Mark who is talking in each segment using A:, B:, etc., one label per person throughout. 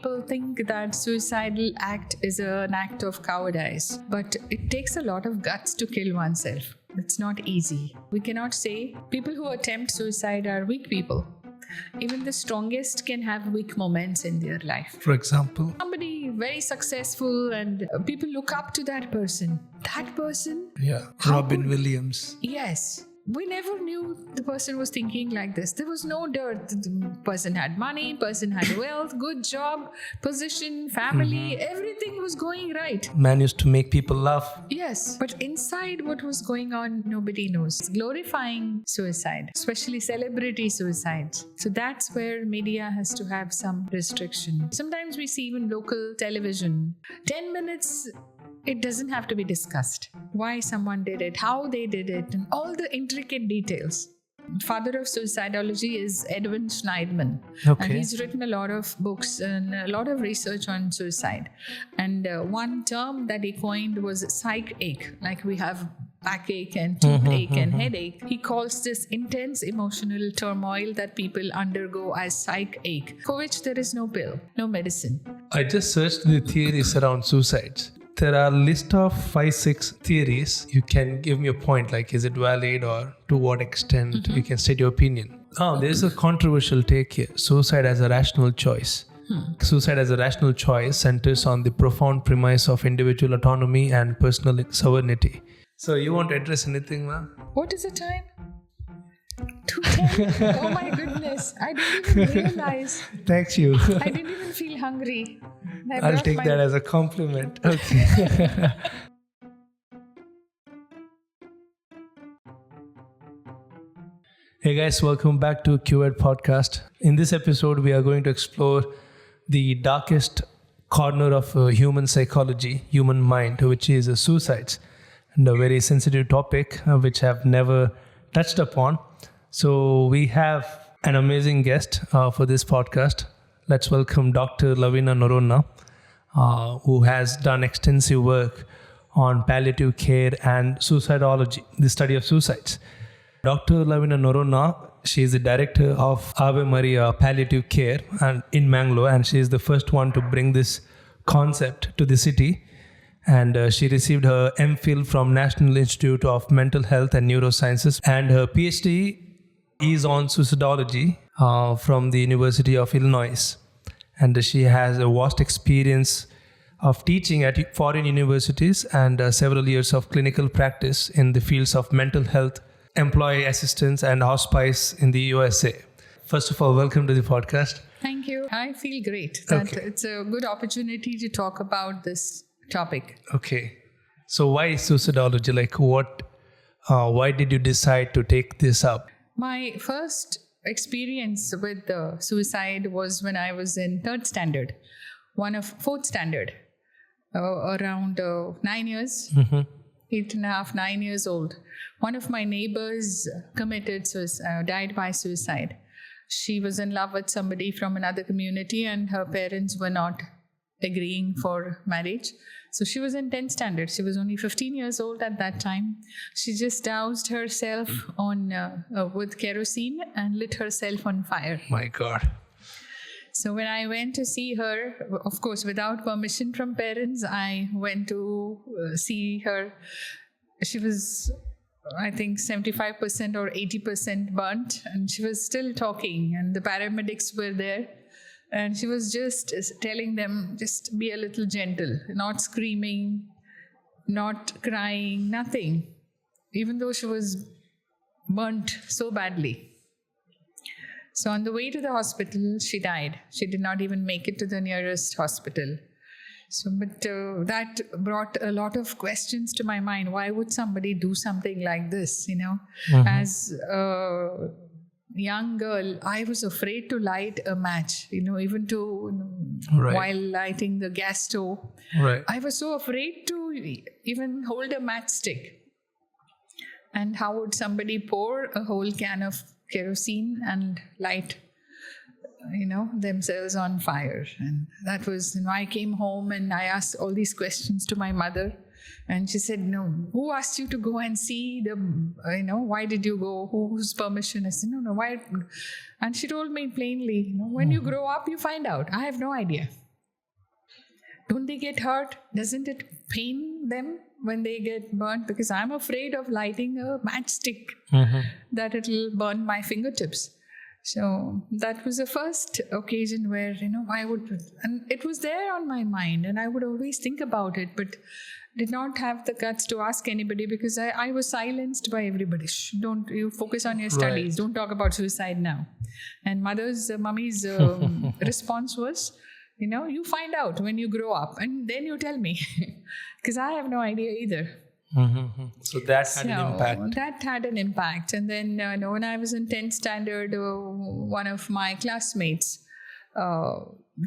A: people think that suicidal act is an act of cowardice, but it takes a lot of guts to kill oneself. It's not easy. We cannot say people who attempt suicide are weak people. Even the strongest can have weak moments in their life.
B: For example?
A: Somebody very successful and people look up to that person. That person?
B: Yeah, Robin Williams.
A: Yes. We never knew the person was thinking like this. There was no dirt. The person had money, person had wealth, good job, position, family, everything was going right.
B: Man used to make people laugh.
A: Yes, but inside what was going on, nobody knows. Glorifying suicide, especially celebrity suicide. So that's where media has to have some restriction. Sometimes we see even local television. 10 minutes, it doesn't have to be discussed. Why someone did it, how they did it, and all the intricate details. Father of suicidology is Edwin Schneidman.
B: Okay.
A: And he's written a lot of books and a lot of research on suicide. And one term that he coined was psych ache, like we have backache and toothache and headache. He calls this intense emotional turmoil that people undergo as psych ache, for which there is no pill, no medicine.
B: I just searched the theories around suicides. There are a list of 5-6 theories. You can give me a point, like is it valid or to what extent you can state your opinion. There's a controversial take here. Suicide as a rational choice. Suicide as a rational choice centers on the profound premise of individual autonomy and personal sovereignty. So you want to address anything, ma'am?
A: What is the time? 2:10? Oh my goodness. I didn't even realize.
B: Thanks you.
A: I didn't even feel hungry.
B: I'll take that as a compliment. Okay. Hey guys, welcome back to QED podcast. In this episode, we are going to explore the darkest corner of human psychology, human mind, which is suicides, and a very sensitive topic which I've never touched upon. So we have an amazing guest for this podcast. Let's welcome Dr. Lavina Noronha, who has done extensive work on palliative care and suicidology, the study of suicides. Dr. Lavina Noronha, she is the director of Ave Maria Palliative Care and in Mangalore, and she is the first one to bring this concept to the city. And she received her MPhil from National Institute of Mental Health and Neurosciences, and her PhD is on suicidology from the University of Illinois. And she has a vast experience of teaching at foreign universities and several years of clinical practice in the fields of mental health, employee assistance, and hospice in the USA. First of all, welcome to the podcast.
A: Thank you. I feel great that it's a good opportunity to talk about this topic.
B: Okay. So why suicidology? Like why did you decide to take this up?
A: My first experience with suicide was when I was in 4th standard, around 9 years, 8.5, 9 years old. One of my neighbors committed suicide, died by suicide. She was in love with somebody from another community and her parents were not agreeing for marriage. So she was in 10th standard. She was only 15 years old at that time. She just doused herself with kerosene and lit herself on fire.
B: My God.
A: So when I went to see her, of course, without permission from parents, I went to see her. She was, I think, 75% or 80% burnt, and she was still talking, and the paramedics were there. And she was just telling them, just be a little gentle, not screaming, not crying, nothing, even though she was burnt so badly. So on the way to the hospital, she died. She did not even make it to the nearest hospital. But that brought a lot of questions to my mind. Why would somebody do something like this, As a young girl, I was afraid to light a match, even while lighting the gas stove.
B: Right.
A: I was so afraid to even hold a matchstick. And how would somebody pour a whole can of kerosene and light, themselves on fire? And that was, I came home and I asked all these questions to my mother. And she said, no, who asked you to go and see why did you go? Whose permission? I said, no, why? And she told me plainly, when you grow up, you find out. I have no idea. don't they get hurt? Doesn't it pain them when they get burnt? Because I'm afraid of lighting a matchstick that it'll burn my fingertips. So that was the first occasion where, and it was there on my mind and I would always think about it, but did not have the guts to ask anybody because I was silenced by everybody. Shh, don't you focus on your studies. Don't talk about suicide now. And mummy's response was, you find out when you grow up and then you tell me because I have no idea either.
B: So that had an impact.
A: That had an impact. And then when I was in 10th standard, one of my classmates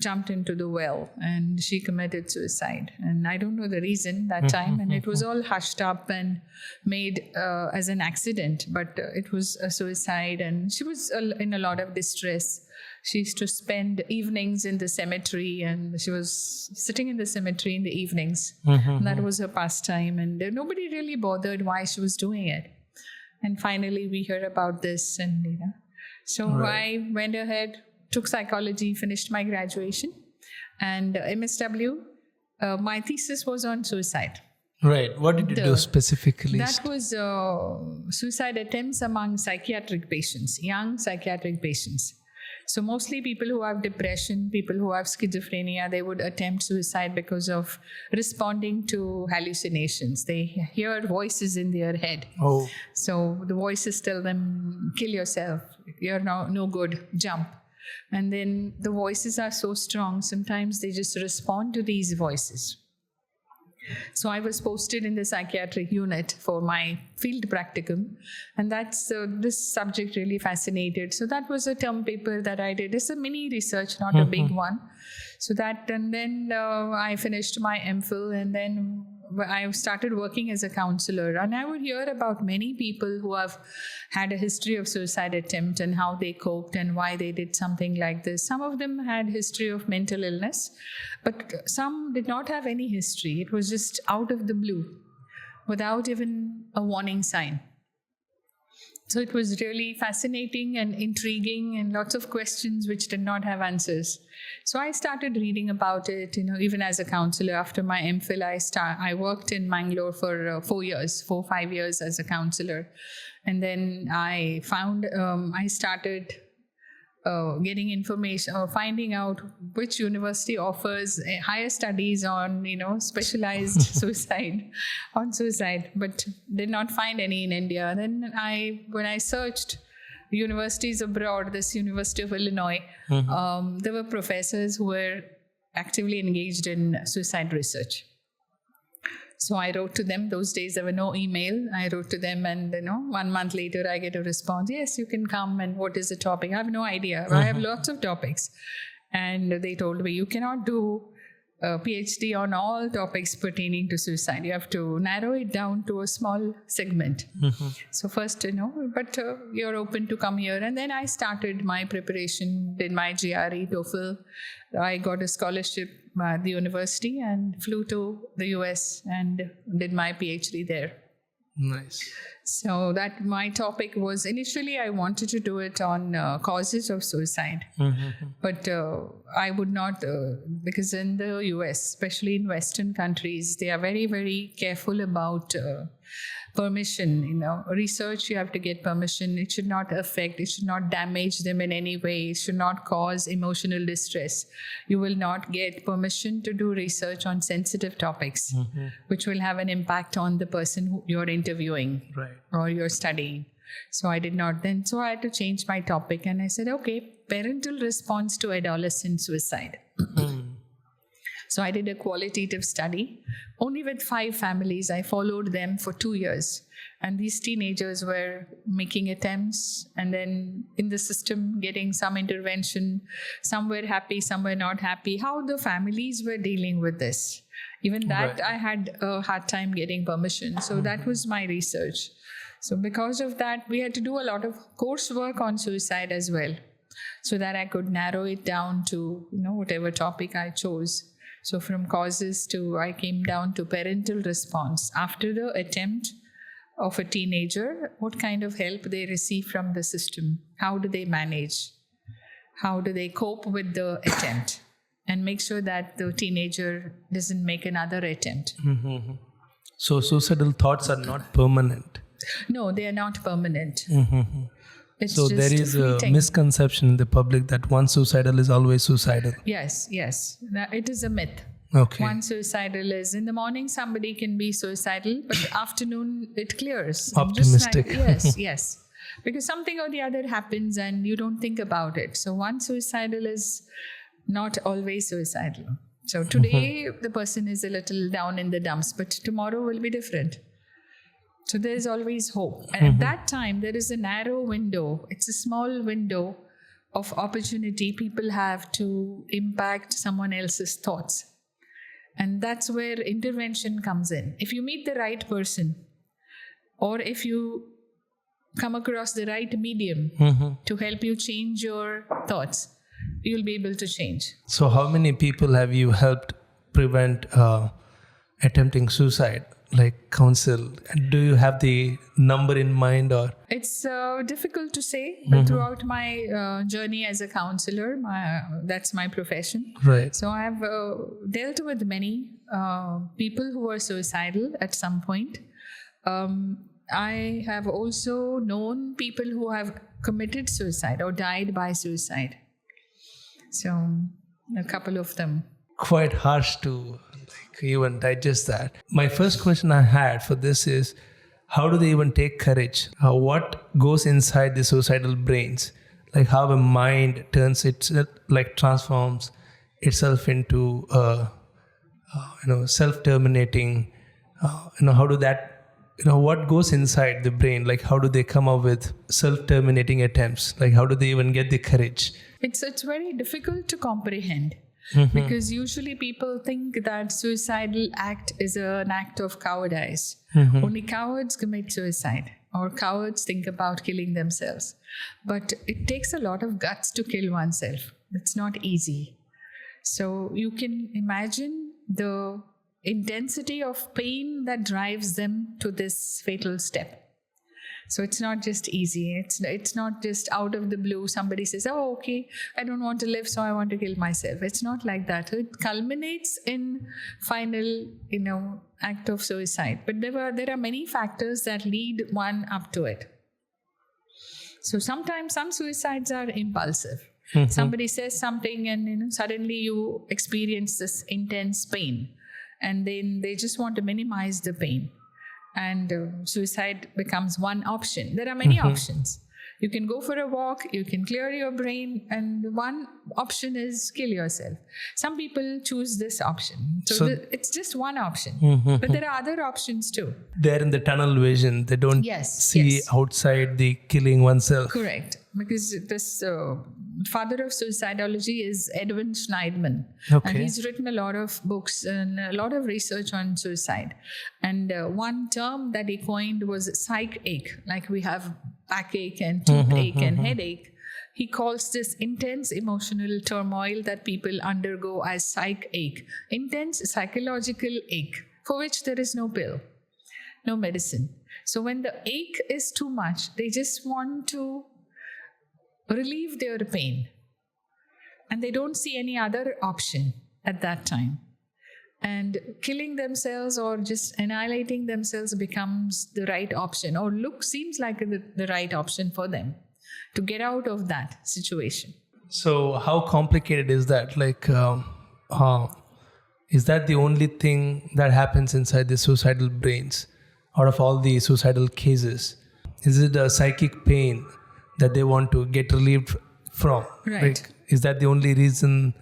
A: jumped into the well and she committed suicide. And I don't know the reason that time. And it was all hushed up and made as an accident. But it was a suicide and she was in a lot of distress. She used to spend evenings in the cemetery and she was sitting in the cemetery in the evenings. And that was her pastime. And nobody really bothered why she was doing it. And finally we heard about this and, So I went ahead, took psychology, finished my graduation. And MSW, my thesis was on suicide.
B: Right. What did you do specifically?
A: That was suicide attempts among psychiatric patients, young psychiatric patients. So mostly people who have depression, people who have schizophrenia, they would attempt suicide because of responding to hallucinations. They hear voices in their head.
B: Oh.
A: So the voices tell them, kill yourself. You're no good. Jump. And then the voices are so strong, sometimes they just respond to these voices. So I was posted in the psychiatric unit for my field practicum, and that's this subject really fascinated. So that was a term paper that I did. It's a mini research, not a big one. So that, and then I finished my MPhil, and then I started working as a counselor, and I would hear about many people who have had a history of suicide attempt and how they coped and why they did something like this. Some of them had history of mental illness, but some did not have any history. It was just out of the blue, without even a warning sign. So it was really fascinating and intriguing and lots of questions which did not have answers. So I started reading about it, even as a counselor. After my MPhil, I worked in Mangalore for 5 years as a counselor. And then I started getting information or finding out which university offers higher studies on, specialized suicide, but did not find any in India. Then when I searched universities abroad, this University of Illinois, there were professors who were actively engaged in suicide research. So I wrote to them. Those days there were no email. I wrote to them and 1 month later I get a response. Yes, you can come. And what is the topic? I have no idea. I have lots of topics. And they told me, you cannot do a PhD on all topics pertaining to suicide. You have to narrow it down to a small segment. So first, but you're open to come here. And then I started my preparation, did my GRE, TOEFL. I got a scholarship at the university and flew to the US and did my PhD there.
B: Nice.
A: So that my topic was, initially I wanted to do it on causes of suicide. But I would not, because in the US, especially in Western countries, they are very, very careful about permission. Research, you have to get permission. It should not affect, it should not damage them in any way. It should not cause emotional distress. You will not get permission to do research on sensitive topics, which will have an impact on the person who you're interviewing or you're studying. So I did not then. So I had to change my topic and I said, okay, parental response to adolescent suicide. So I did a qualitative study only with 5 families. I followed them for 2 years. And these teenagers were making attempts and then in the system getting some intervention. Some were happy, some were not happy. How the families were dealing with this. Even that I had a hard time getting permission. So that was my research. So because of that, we had to do a lot of coursework on suicide as well, so that I could narrow it down to whatever topic I chose. So from causes I came down to parental response. After the attempt of a teenager, what kind of help they receive from the system? How do they manage? How do they cope with the attempt? and make sure that the teenager doesn't make another attempt.
B: So suicidal thoughts are not permanent.
A: No, they are not permanent. It's
B: So
A: just
B: there is
A: fleeting.
B: a misconception in the public that once suicidal is always suicidal.
A: Yes. It is a myth.
B: Okay.
A: One suicidal is in the morning, somebody can be suicidal, but afternoon it clears.
B: Optimistic.
A: Yes. Because something or the other happens and you don't think about it. So one suicidal is not always suicidal. So today the person is a little down in the dumps, but tomorrow will be different. So there is always hope. And at that time, there is a narrow window. It's a small window of opportunity people have to impact someone else's thoughts. And that's where intervention comes in. If you meet the right person, or if you come across the right medium to help you change your thoughts, you'll be able to change.
B: So how many people have you helped prevent attempting suicide, like counsel? Do you have the number in mind, or?
A: It's difficult to say, but throughout my journey as a counselor, that's my profession.
B: Right.
A: So I have dealt with many people who were suicidal at some point. I have also known people who have committed suicide or died by suicide. So a couple of them.
B: Quite harsh to even digest that. My first question I had for this is, how do they even take courage? What goes inside the suicidal brains? Like how a mind transforms itself into self-terminating. How do that? What goes inside the brain? Like how do they come up with self-terminating attempts? Like how do they even get the courage?
A: It's very difficult to comprehend. Because usually people think that suicidal act is an act of cowardice. Only cowards commit suicide, or cowards think about killing themselves. But it takes a lot of guts to kill oneself. It's not easy. So you can imagine the intensity of pain that drives them to this fatal step. So it's not just easy. It's not just out of the blue. Somebody says, "Oh, okay, I don't want to live, so I want to kill myself." It's not like that. It culminates in final, act of suicide. But there are many factors that lead one up to it. So sometimes some suicides are impulsive. Somebody says something, and suddenly you experience this intense pain, and then they just want to minimize the pain. And suicide becomes one option. There are many options. You can go for a walk, you can clear your brain, and one option is kill yourself. Some people choose this option. So it's just one option. But there are other options too.
B: They're in the tunnel vision. They don't see outside the killing oneself.
A: Correct. Because this father of suicidology is Edwin Schneidman.
B: Okay.
A: And he's written a lot of books and a lot of research on suicide. And one term that he coined was psych ache. Like we have backache and toothache and headache. He calls this intense emotional turmoil that people undergo as psych ache. Intense psychological ache for which there is no pill, no medicine. So when the ache is too much, they just want to relieve their pain. And they don't see any other option at that time. And killing themselves or just annihilating themselves becomes the right option, or seems like the right option for them to get out of that situation.
B: So how complicated is that? Like, is that the only thing that happens inside the suicidal brains out of all the suicidal cases? Is it a psychic pain that they want to get relieved from?
A: Right.
B: Like, is that the only reason?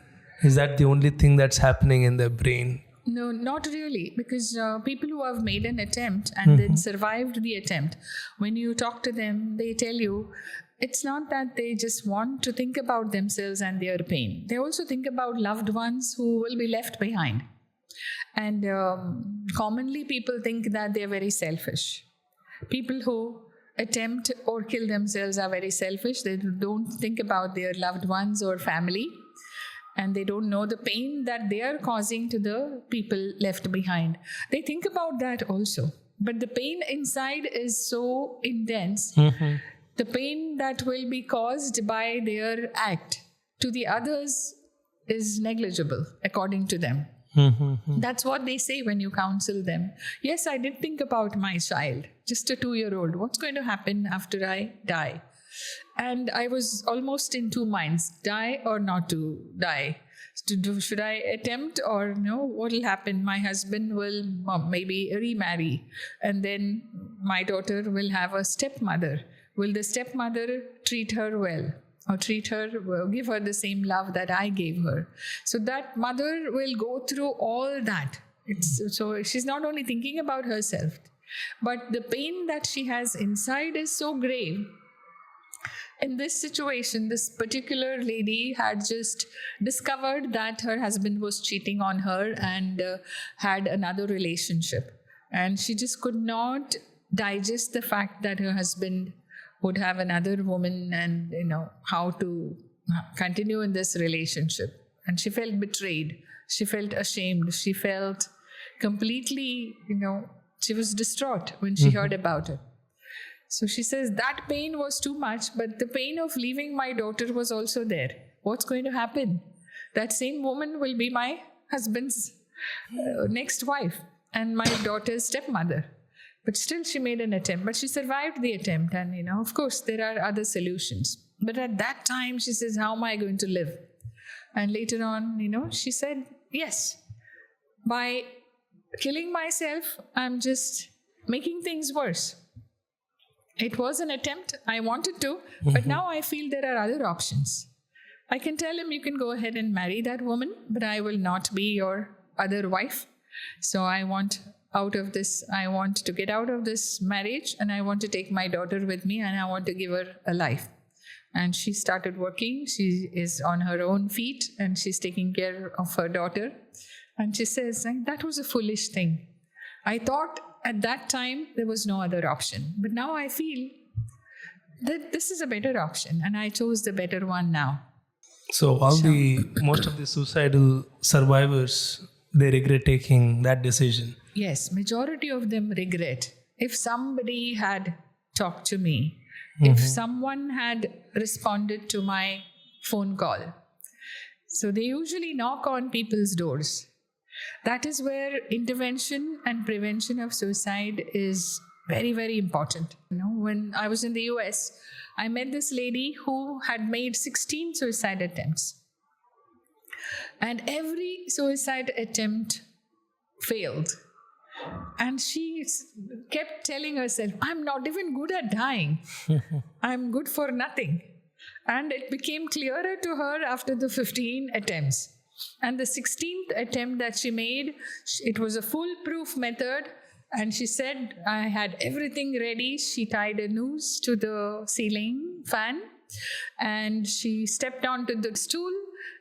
B: Is that the only thing that's happening in their brain?
A: No, not really, because people who have made an attempt and then survived the attempt, when you talk to them, they tell you it's not that they just want to think about themselves and their pain. They also think about loved ones who will be left behind. And commonly people think that they're very selfish. People who attempt or kill themselves are very selfish. They don't think about their loved ones or family. And they don't know the pain that they are causing to the people left behind. They think about that also. But the pain inside is so intense. The pain that will be caused by their act to the others is negligible, according to them. That's what they say when you counsel them. Yes, I did think about my child, just a 2-year-old. What's going to happen after I die? And I was almost in two minds, die or not to die. Should I attempt or no? What will happen? My husband will maybe remarry, and then my daughter will have a stepmother. Will the stepmother treat her well? Or give her the same love that I gave her? So that mother will go through all that. So she's not only thinking about herself, but the pain that she has inside is so grave. In this situation, this particular lady had just discovered that her husband was cheating on her and had another relationship. And she just could not digest the fact that her husband would have another woman and, how to continue in this relationship. And she felt betrayed. She felt ashamed. She felt completely, she was distraught when she heard about it. So she says that pain was too much, but the pain of leaving my daughter was also there. What's going to happen? That same woman will be my husband's next wife and my daughter's stepmother. But still she made an attempt. But she survived the attempt. And, of course, there are other solutions. But at that time, she says, how am I going to live? And later on, she said, yes. By killing myself, I'm just making things worse. It was an attempt. I wanted to. But now I feel there are other options. I can tell him, you can go ahead and marry that woman, but I will not be your other wife. So I want to get out of this marriage, and I want to take my daughter with me, and I want to give her a life. And she started working. She is on her own feet, and she's taking care of her daughter. And she says, that was a foolish thing. I thought at that time there was no other option. But now I feel that this is a better option, and I chose the better one now.
B: So most of the suicidal survivors, they regret taking that decision.
A: Yes, majority of them regret. If somebody had talked to me, if someone had responded to my phone call. So they usually knock on people's doors. That is where intervention and prevention of suicide is very, very important. When I was in the US, I met this lady who had made 16 suicide attempts. And every suicide attempt failed. And she kept telling herself, I'm not even good at dying. I'm good for nothing. And it became clearer to her after the 15 attempts. And the 16th attempt that she made, it was a foolproof method. And she said, I had everything ready. She tied a noose to the ceiling fan. And she stepped onto the stool.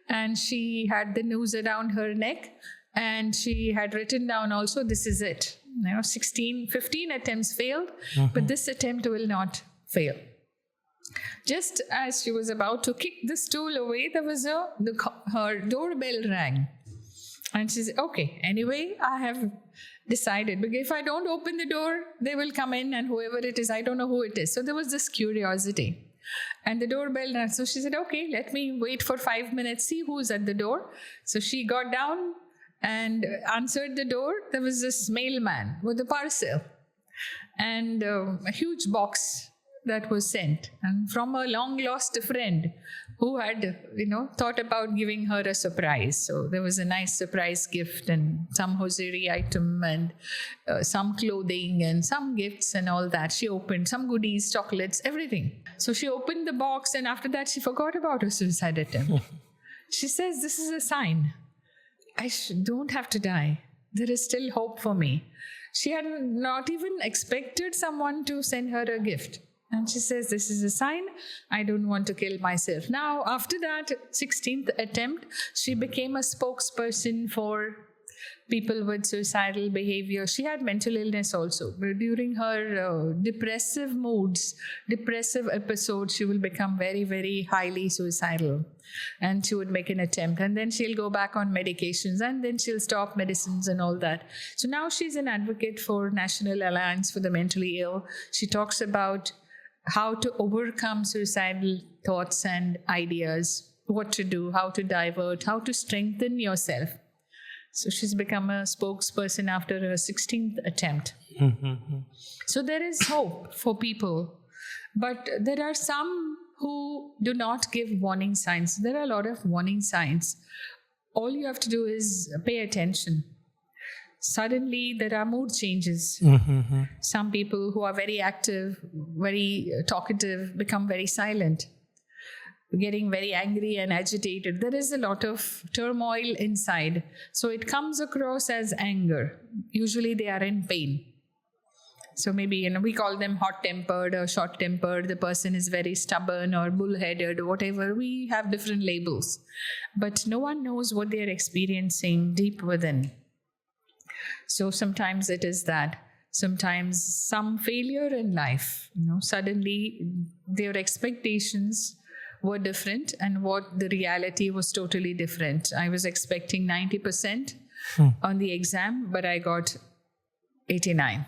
A: And she had the noose around her neck. And she had written down also, this is it. 15 attempts failed, but this attempt will not fail. Just as she was about to kick the stool away, there was her doorbell rang. And she said, okay, anyway, I have decided, because if I don't open the door, they will come in, and whoever it is, I don't know who it is. So there was this curiosity. And the doorbell rang. So she said, okay, let me wait for 5 minutes, see who's at the door. So she got down and answered the door. There was this mailman with a parcel and a huge box that was sent, and from a long lost friend who had thought about giving her a surprise. So there was a nice surprise gift and some hosiery item and some clothing and some gifts and all that. She opened some goodies, chocolates, everything. So she opened the box, and after that she forgot about her suicide attempt. She says, this is a sign. I don't have to die. There is still hope for me. She had not even expected someone to send her a gift. And she says, this is a sign. I don't want to kill myself. Now, after that 16th attempt, she became a spokesperson for people with suicidal behavior. She had mental illness also. But during her depressive moods, depressive episodes, she will become very, very highly suicidal. And she would make an attempt. And then she'll go back on medications. And then she'll stop medicines and all that. So now she's an advocate for National Alliance for the Mentally Ill. She talks about how to overcome suicidal thoughts and ideas, what to do, how to divert, how to strengthen yourself. So she's become a spokesperson after her 16th attempt. So there is hope for people. But there are some who do not give warning signs. There are a lot of warning signs. All you have to do is pay attention. Suddenly, there are mood changes. Some people who are very active, very talkative, become very silent, getting very angry and agitated. There is a lot of turmoil inside. So it comes across as anger. Usually they are in pain. So maybe, we call them hot-tempered or short-tempered. The person is very stubborn or bullheaded or whatever. We have different labels. But no one knows what they're experiencing deep within. So sometimes it is that. Sometimes some failure in life. Suddenly their expectations were different and what the reality was totally different. I was expecting 90% on the exam, but I got 89.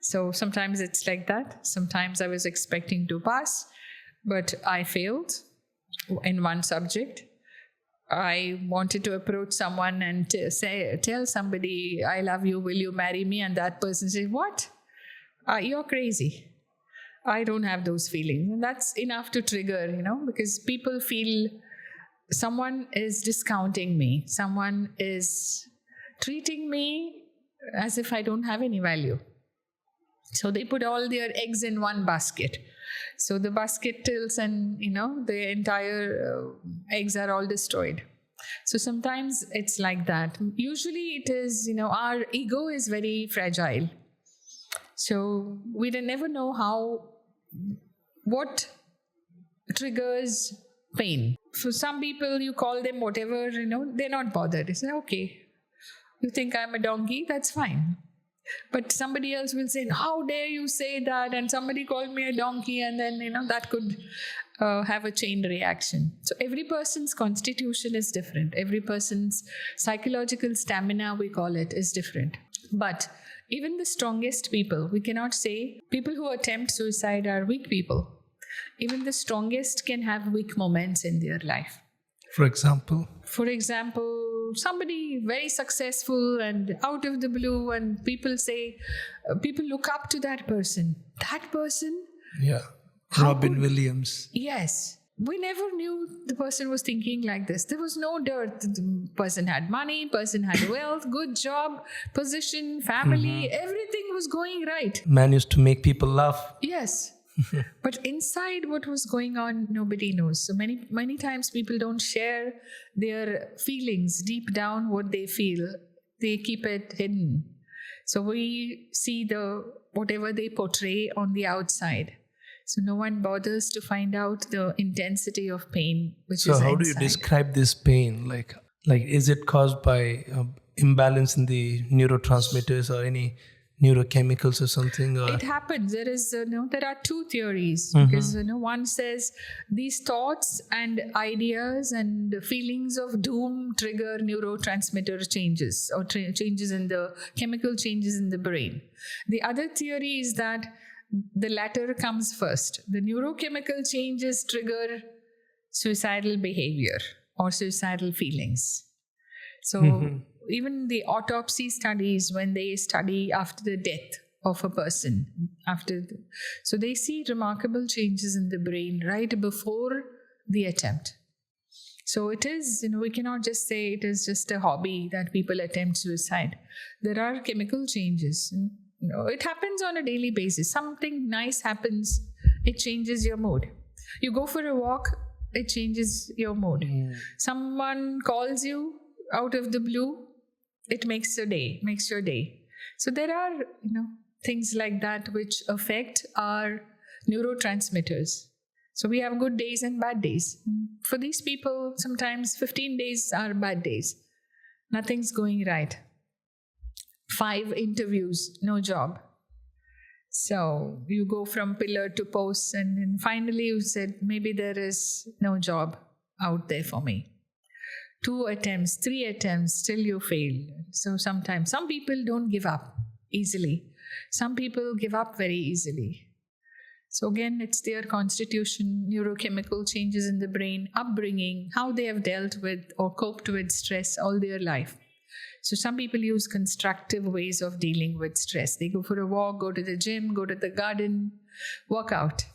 A: So sometimes it's like that. Sometimes I was expecting to pass, but I failed in one subject. I wanted to approach someone and tell somebody, I love you, will you marry me? And that person said, what? You're crazy. I don't have those feelings. And that's enough to trigger, because people feel someone is discounting me. Someone is treating me as if I don't have any value. So they put all their eggs in one basket. So the basket tilts and, the entire eggs are all destroyed. So sometimes it's like that. Usually it is, our ego is very fragile. So we never know what triggers pain. For some people, you call them whatever, they're not bothered. They say, okay, you think I'm a donkey? That's fine. But somebody else will say, how dare you say that? And somebody called me a donkey, and then, that could have a chain reaction. So every person's constitution is different. Every person's psychological stamina, we call it, is different. But even the strongest people, we cannot say people who attempt suicide are weak people. Even the strongest can have weak moments in their life.
B: For example,
A: somebody very successful and out of the blue, and people say, people look up to that person. That person?
B: Yeah. Robin Williams.
A: Yes. We never knew the person was thinking like this. There was no dirt. The person had money, person had wealth, good job, position, family, everything was going right.
B: Man used to make people laugh.
A: Yes. But inside what was going on, nobody knows. So many times people don't share their feelings deep down, what they feel. They keep it hidden. So we see whatever they portray on the outside. So no one bothers to find out the intensity of pain, which is inside. So
B: how do you describe this pain? Like is it caused by imbalance in the neurotransmitters or any neurochemicals or something? Or?
A: It happens. There is, there are two theories. Because, one says these thoughts and ideas and feelings of doom trigger neurotransmitter changes or changes in the chemical changes in the brain. The other theory is that the latter comes first. The neurochemical changes trigger suicidal behavior or suicidal feelings. So even the autopsy studies, when they study after the death of a person, so they see remarkable changes in the brain right before the attempt. So it is, we cannot just say it is just a hobby that people attempt suicide. There are chemical changes. It happens on a daily basis. Something nice happens, it changes your mood. You go for a walk, it changes your mood. Someone calls you out of the blue, it makes your day. So there are, things like that which affect our neurotransmitters. So we have good days and bad days. For these people, sometimes 15 days are bad days. Nothing's going right. 5 interviews, no job. So you go from pillar to post, and then finally you said, maybe there is no job out there for me. 2 attempts, 3 attempts, still you fail. So sometimes, some people don't give up easily. Some people give up very easily. So again, it's their constitution, neurochemical changes in the brain, upbringing, how they have dealt with or coped with stress all their life. So some people use constructive ways of dealing with stress. They go for a walk, go to the gym, go to the garden, work out.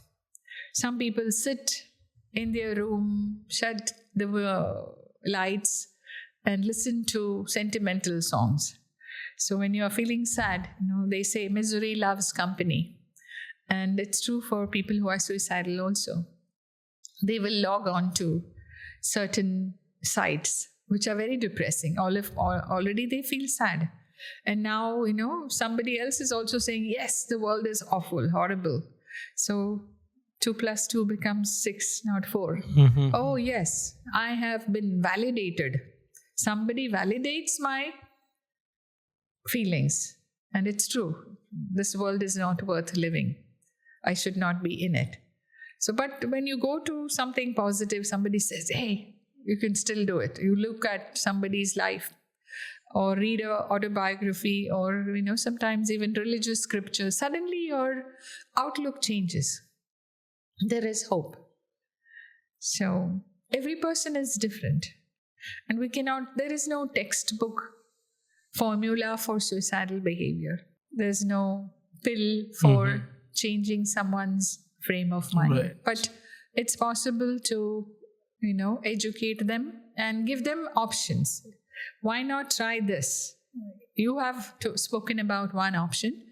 A: Some people sit in their room, shut the lights, and listen to sentimental songs. So when you are feeling sad, they say misery loves company. And it's true for people who are suicidal also. They will log on to certain sites which are very depressing. Already they feel sad. And now, somebody else is also saying, yes, the world is awful, horrible. So 2 + 2 becomes 6, not 4.
B: Mm-hmm.
A: Oh, yes, I have been validated. Somebody validates my feelings. And it's true. This world is not worth living. I should not be in it. So, but when you go to something positive, somebody says, hey, you can still do it. You look at somebody's life or read an autobiography or, sometimes even religious scripture. Suddenly your outlook changes. There is hope. So every person is different. And there is no textbook formula for suicidal behavior. There's no pill for changing someone's frame of mind.
B: Right.
A: But it's possible to, educate them and give them options. Why not try this? You have spoken about one option,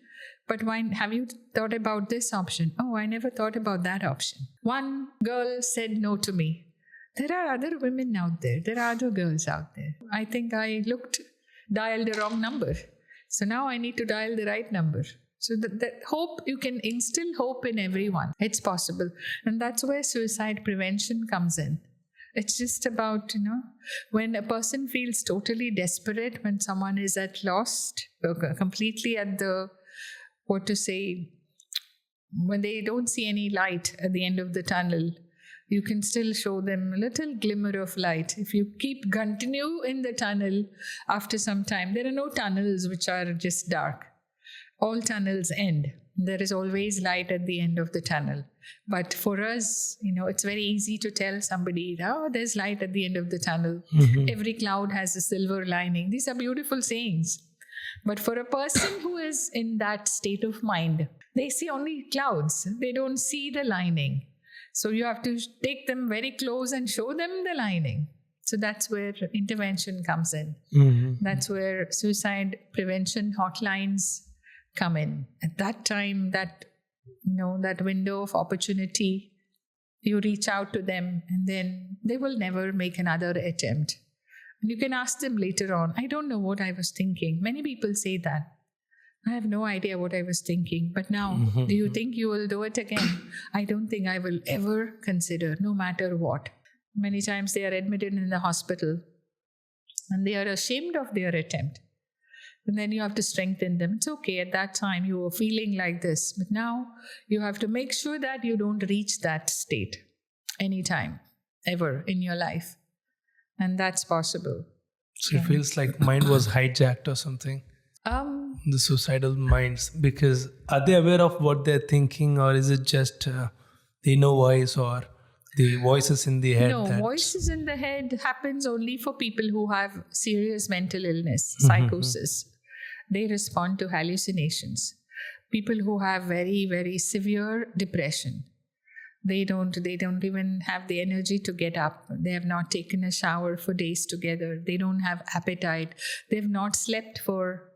A: but have you thought about this option? Oh, I never thought about that option. One girl said no to me. There are other women out there. There are other girls out there. I think I dialed the wrong number. So now I need to dial the right number. So that hope, you can instill hope in everyone. It's possible. And that's where suicide prevention comes in. It's just about, when a person feels totally desperate, when someone is at lost, completely at when they don't see any light at the end of the tunnel, you can still show them a little glimmer of light. If you continue in the tunnel after some time, there are no tunnels which are just dark. All tunnels end. There is always light at the end of the tunnel. But for us, it's very easy to tell somebody, oh, there's light at the end of the tunnel. Mm-hmm. Every cloud has a silver lining. These are beautiful sayings. But for a person who is in that state of mind, they see only clouds. They don't see the lining. So you have to take them very close and show them the lining. So that's where intervention comes in. Mm-hmm. That's where suicide prevention hotlines come in. At that time, that window of opportunity, you reach out to them and then they will never make another attempt. And you can ask them later on, I don't know what I was thinking. Many people say that. I have no idea what I was thinking. But now, do you think you will do it again? I don't think I will ever consider, no matter what. Many times they are admitted in the hospital and they are ashamed of their attempt. And then you have to strengthen them. It's okay, at that time you were feeling like this. But now you have to make sure that you don't reach that state anytime, ever in your life. And that's possible.
B: So it feels like mind was hijacked or something. The suicidal minds, because are they aware of what they're thinking, or is it just the inner voice or the voices in the head?
A: No, voices in the head happens only for people who have serious mental illness, psychosis. They respond to hallucinations. People who have very, very severe depression, they don't even have the energy to get up. They have not taken a shower for days together. They don't have appetite. They have not slept for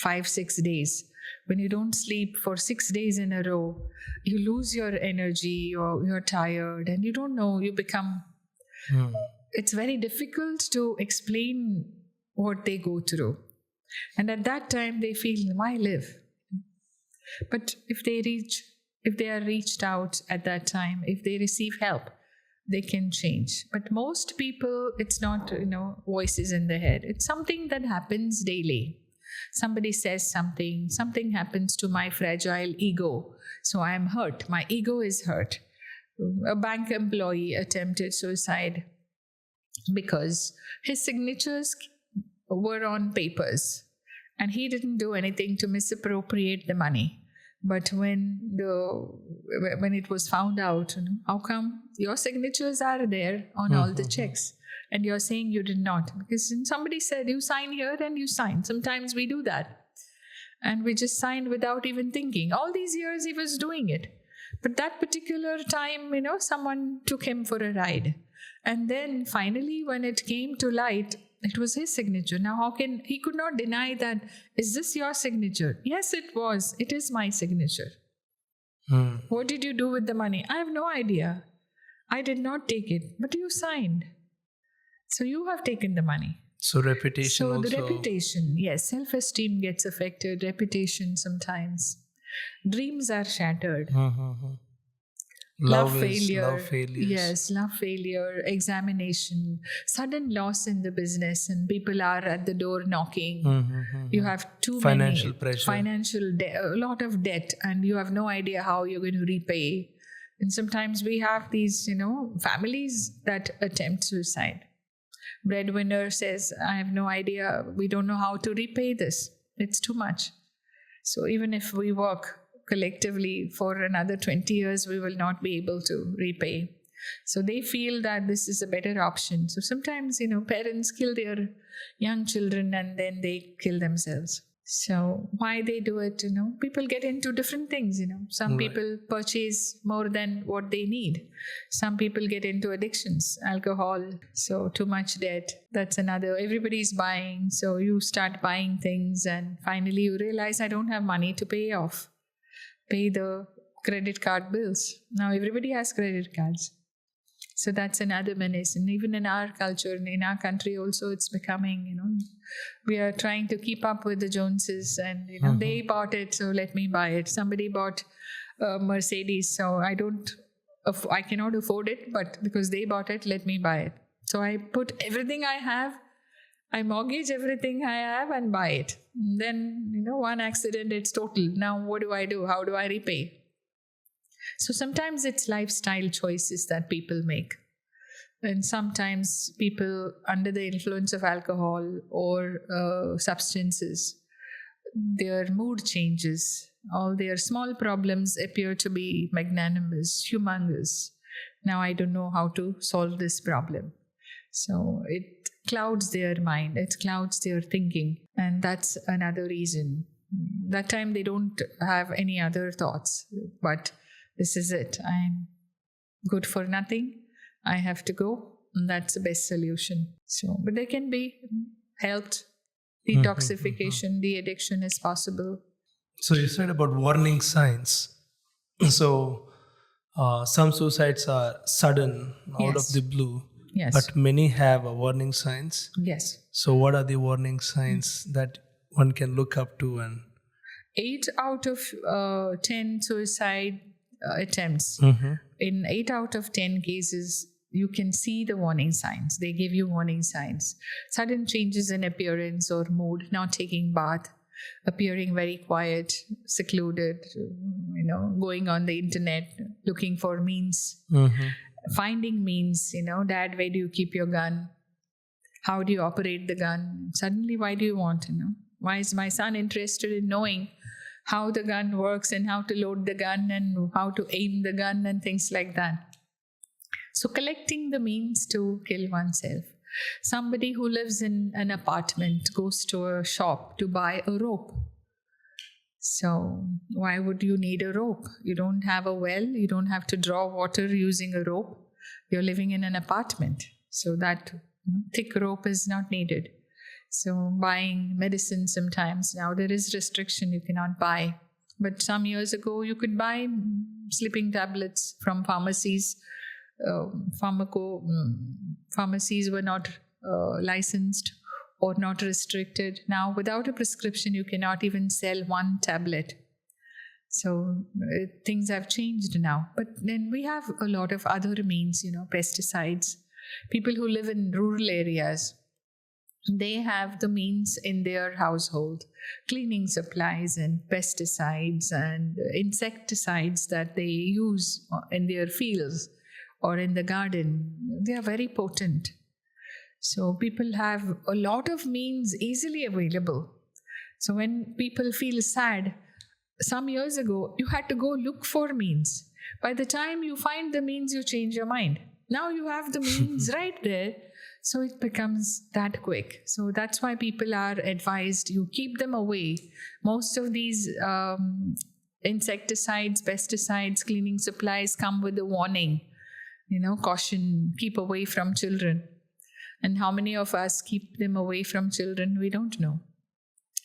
A: 5-6 days. When you don't sleep for 6 days in a row, you lose your energy, you're tired, and you don't know, you become... It's very difficult to explain what they go through. And at that time, they feel, why live? But if they are reached out at that time, if they receive help, they can change. But most people, it's not, voices in the head. It's something that happens daily. Somebody says something happens to my fragile ego. So I am hurt. My ego is hurt. A bank employee attempted suicide because his signatures were on papers and he didn't do anything to misappropriate the money. But when it was found out, how come your signatures are there on all the checks and you're saying you did not? Because somebody said you sign here and you sign. Sometimes we do that. And we just signed without even thinking. All these years he was doing it. But that particular time, someone took him for a ride. And then finally, when it came to light, it was his signature. Now, he could not deny that, is this your signature? Yes, it was. It is my signature. What did you do with the money? I have no idea. I did not take it, but you signed. So you have taken the money.
B: So reputation
A: So
B: also.
A: the reputation, yes, self-esteem gets affected, reputation sometimes. Dreams are shattered. Love failure. Yes, love failure, examination, sudden loss in the business, and people are at the door knocking. You have
B: Financial pressure.
A: A lot of debt, and you have no idea how you're going to repay. And sometimes we have these, families that attempt suicide. Breadwinner says, I have no idea, we don't know how to repay this. It's too much. So even if we work collectively for another 20 years, we will not be able to repay. So they feel that this is a better option. So sometimes, parents kill their young children and then they kill themselves. So why they do it, people get into different things, Some people purchase more than what they need. Some people get into addictions, alcohol, so too much debt. That's another, everybody's buying. So you start buying things and finally you realize I don't have money to pay the credit card bills. Now everybody has credit cards. So that's another menace. And even in our culture, in our country also, it's becoming, we are trying to keep up with the Joneses and, they bought it, so let me buy it. Somebody bought a Mercedes, so I cannot afford it, but because they bought it, let me buy it. So I put everything I have, I mortgage everything I have and buy it. Then, one accident, it's total. Now what do I do? How do I repay? So sometimes it's lifestyle choices that people make. And sometimes people under the influence of alcohol or substances, their mood changes. All their small problems appear to be magnanimous, humongous. Now I don't know how to solve this problem. So it clouds their mind, it clouds their thinking. And that's another reason. That time they don't have any other thoughts, but this is it. I'm good for nothing. I have to go. And that's the best solution. So, but they can be helped. Detoxification, de-addiction is possible.
B: So you said about warning signs. So some suicides are sudden, out of the blue.
A: Yes.
B: But many have warning signs.
A: Yes.
B: So what are the warning signs that one can look up to? And
A: 8 out of 10 suicide attempts. In 8 out of 10 cases, you can see the warning signs. They give you warning signs. Sudden changes in appearance or mood, not taking bath, appearing very quiet, secluded, going on the internet, looking for means, finding means, Dad, where do you keep your gun? How do you operate the gun? Suddenly, why do you want to know? Why is my son interested in knowing how the gun works and how to load the gun and how to aim the gun and things like that? So collecting the means to kill oneself. Somebody who lives in an apartment goes to a shop to buy a rope. So why would you need a rope? You don't have a well, you don't have to draw water using a rope. You're living in an apartment. So that thick rope is not needed. So buying medicine sometimes, now there is restriction, you cannot buy. But some years ago, you could buy sleeping tablets from pharmacies. Pharmacies were not licensed or not restricted. Now, without a prescription, you cannot even sell one tablet. So things have changed now. But then we have a lot of other means, pesticides. People who live in rural areas, they have the means in their household, cleaning supplies and pesticides and insecticides that they use in their fields or in the garden. They are very potent. So people have a lot of means easily available. So when people feel sad, some years ago, you had to go look for means. By the time you find the means, you change your mind. Now you have the means right there. So it becomes that quick. So that's why people are advised you keep them away. Most of these insecticides, pesticides, cleaning supplies come with a warning, caution, keep away from children. And how many of us keep them away from children? We don't know.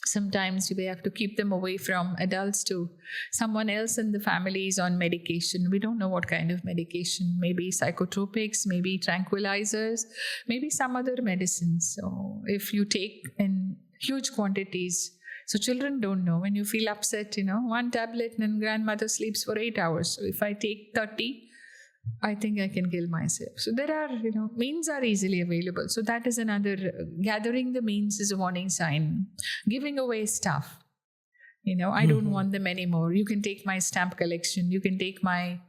A: Sometimes we have to keep them away from adults too. Someone else in the family is on medication. We don't know what kind of medication. Maybe psychotropics, maybe tranquilizers, maybe some other medicines. So if you take in huge quantities, so children don't know. When you feel upset, one tablet and grandmother sleeps for 8 hours. So if I take 30, I think I can kill myself. So there are, means are easily available. So that is another, gathering the means is a warning sign. Giving away stuff. I don't want them anymore. You can take my stamp collection. You can take my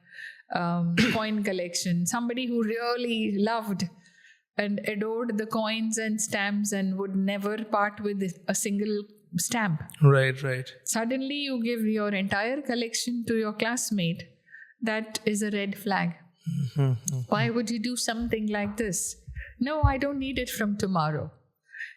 A: coin collection. Somebody who really loved and adored the coins and stamps and would never part with a single stamp.
B: Right.
A: Suddenly you give your entire collection to your classmate. That is a red flag. Why would you do something like this? No, I don't need it from tomorrow.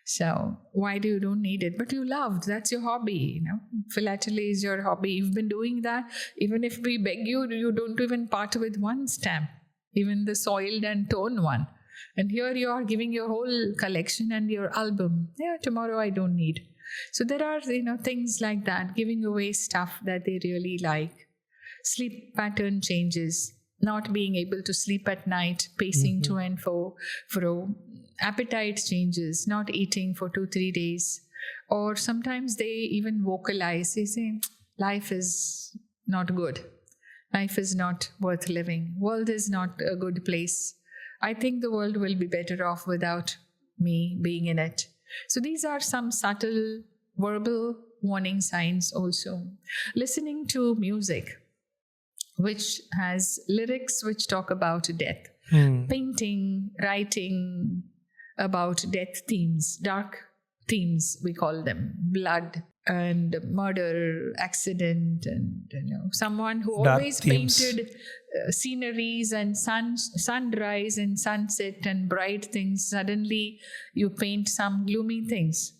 A: So why do you don't need it? But you loved. That's your hobby. Philately is your hobby. You've been doing that. Even if we beg you, you don't even part with one stamp, even the soiled and torn one. And here you are giving your whole collection and your album. Yeah, tomorrow I don't need. So there are things like that, giving away stuff that they really like. Sleep pattern changes, not being able to sleep at night, pacing to and fro, appetite changes, not eating for 2-3 days. Or sometimes they even vocalize, they say, life is not good. Life is not worth living. World is not a good place. I think the world will be better off without me being in it. So these are some subtle verbal warning signs also. Listening to music, which has lyrics which talk about death. Painting, writing about death themes, dark themes we call them, blood and murder, accident, and someone who
B: dark
A: always
B: themes.
A: painted sceneries and sunrise and sunset and bright things. Suddenly you paint some gloomy things.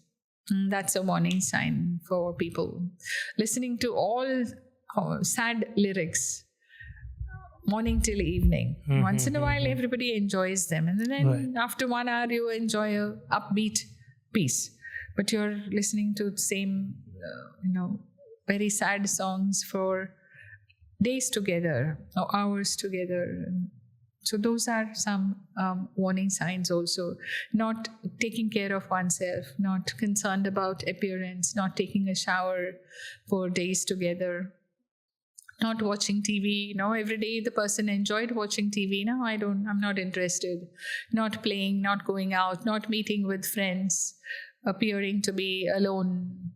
A: That's a warning sign for people. Listening to all sad lyrics, morning till evening. Once in a while, everybody enjoys them. And then after 1 hour, you enjoy a upbeat piece. But you're listening to the same, very sad songs for days together or hours together. So those are some warning signs also. Not taking care of oneself, not concerned about appearance, not taking a shower for days together. Not watching TV, every day the person enjoyed watching TV. Now I'm not interested. Not playing, not going out, not meeting with friends, appearing to be alone.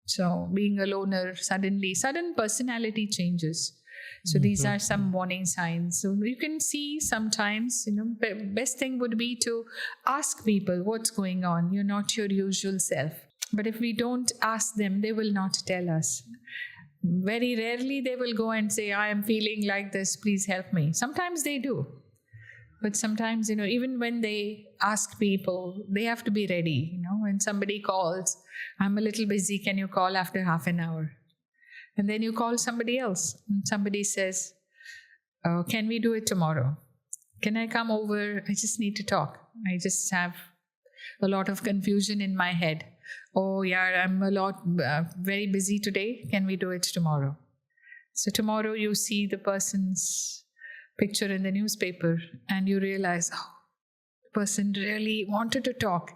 A: So being a loner, sudden personality changes. So these are some warning signs. So you can see sometimes, best thing would be to ask people what's going on. You're not your usual self. But if we don't ask them, they will not tell us. Very rarely they will go and say, I am feeling like this, please help me. Sometimes they do. But sometimes, even when they ask people, they have to be ready. When somebody calls, I'm a little busy, can you call after half an hour? And then you call somebody else. And somebody says, can we do it tomorrow? Can I come over? I just need to talk. I just have a lot of confusion in my head. Oh, yeah, I'm very busy today. Can we do it tomorrow? So tomorrow you see the person's picture in the newspaper and you realize, the person really wanted to talk.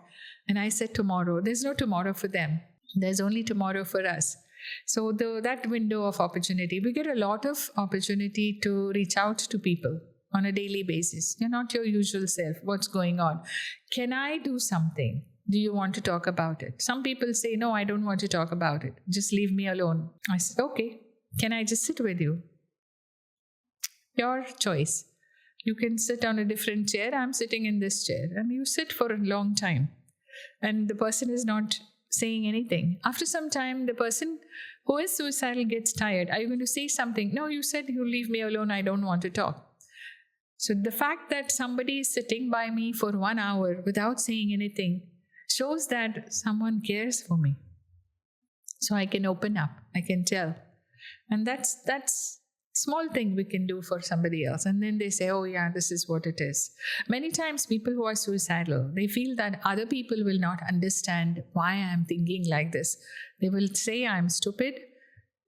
A: And I said tomorrow. There's no tomorrow for them. There's only tomorrow for us. So that window of opportunity, we get a lot of opportunity to reach out to people on a daily basis. You're not your usual self. What's going on? Can I do something? Do you want to talk about it? Some people say, no, I don't want to talk about it. Just leave me alone. I said, okay, can I just sit with you? Your choice. You can sit on a different chair. I'm sitting in this chair. And you sit for a long time. And the person is not saying anything. After some time, the person who is suicidal gets tired. Are you going to say something? No, you said you leave me alone. I don't want to talk. So the fact that somebody is sitting by me for 1 hour without saying anything shows that someone cares for me. So I can open up, I can tell. And that's small thing we can do for somebody else. And then they say, oh yeah, this is what it is. Many times people who are suicidal, they feel that other people will not understand why I'm thinking like this. They will say I'm stupid.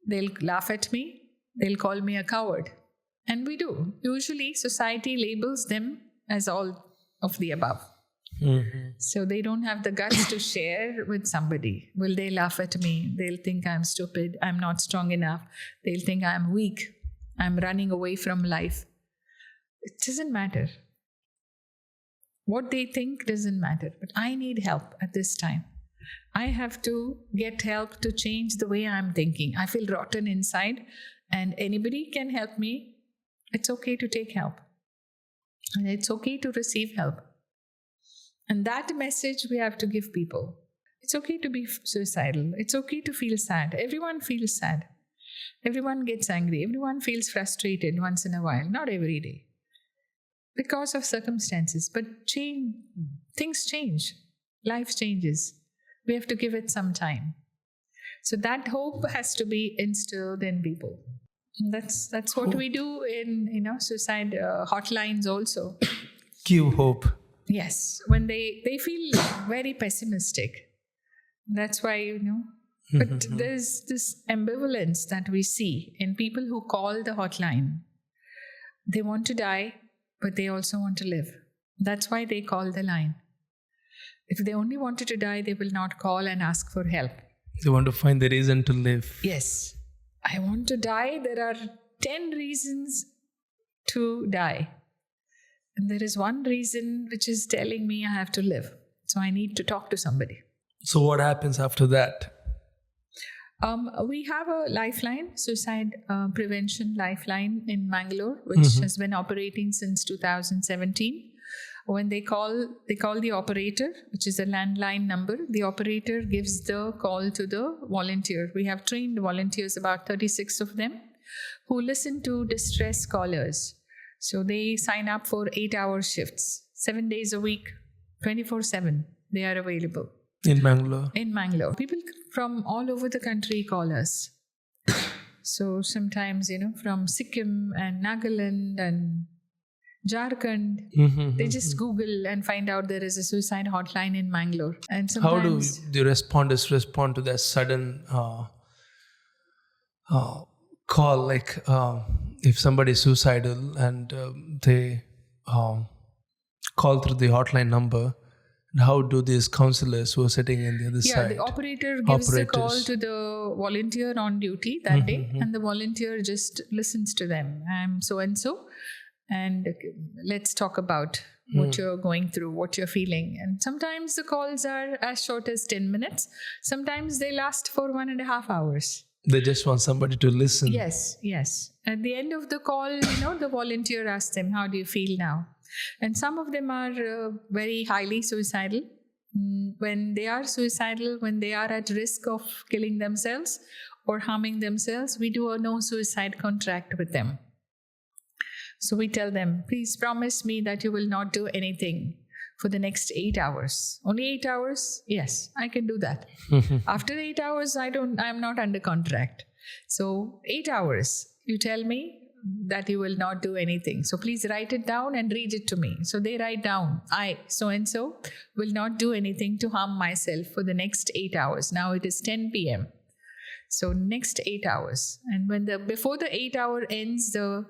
A: They'll laugh at me. They'll call me a coward. And we do. Usually society labels them as all of the above. Mm-hmm. So they don't have the guts to share with somebody. Will they laugh at me? They'll think I'm stupid. I'm not strong enough. They'll think I'm weak. I'm running away from life. It doesn't matter. What they think doesn't matter. But I need help at this time. I have to get help to change the way I'm thinking. I feel rotten inside, and anybody can help me. It's okay to take help. And it's okay to receive help. And that message we have to give people. It's okay to be suicidal. It's okay to feel sad. Everyone feels sad. Everyone gets angry. Everyone feels frustrated once in a while. Not every day. Because of circumstances. But things change. Life changes. We have to give it some time. So that hope has to be instilled in people. And that's what we do in suicide hotlines also.
B: Give hope.
A: Yes, when they feel very pessimistic. That's why, but there's this ambivalence that we see in people who call the hotline. They want to die, but they also want to live. That's why they call the line. If they only wanted to die, they will not call and ask for help.
B: They want to find the reason to live.
A: Yes. I want to die. There are 10 reasons to die. And there is one reason which is telling me I have to live. So I need to talk to somebody.
B: So what happens after that?
A: We have a lifeline, suicide prevention lifeline in Mangalore, which has been operating since 2017. When they call the operator, which is a landline number. The operator gives the call to the volunteer. We have trained volunteers, about 36 of them, who listen to distress callers. So they sign up for 8-hour shifts, 7 days a week, 24/7. They are available.
B: In Mangalore?
A: In Mangalore. People from all over the country call us. So sometimes, from Sikkim and Nagaland and Jharkhand, they just Google and find out there is a suicide hotline in Mangalore. And sometimes,
B: how do the responders respond to that sudden call? Like if somebody is suicidal and they call through the hotline number, how do these counselors who are sitting in the other side?
A: The operator gives the call to the volunteer on duty that day, and the volunteer just listens to them. I'm so-and-so. And let's talk about what you're going through, what you're feeling. And sometimes the calls are as short as 10 minutes. Sometimes they last for 1.5 hours.
B: They just want somebody to listen.
A: Yes. At the end of the call, the volunteer asks them, how do you feel now? And some of them are very highly suicidal. When they are suicidal, when they are at risk of killing themselves or harming themselves, we do a no suicide contract with them. So we tell them, please promise me that you will not do anything for the next 8 hours. Only 8 hours? Yes, I can do that. After 8 hours, I'm not under contract. So 8 hours, you tell me that you will not do anything. So please write it down and read it to me. So they write down, I, so-and-so, will not do anything to harm myself for the next 8 hours. Now it is 10 p.m. So next 8 hours. And before the 8 hour ends, the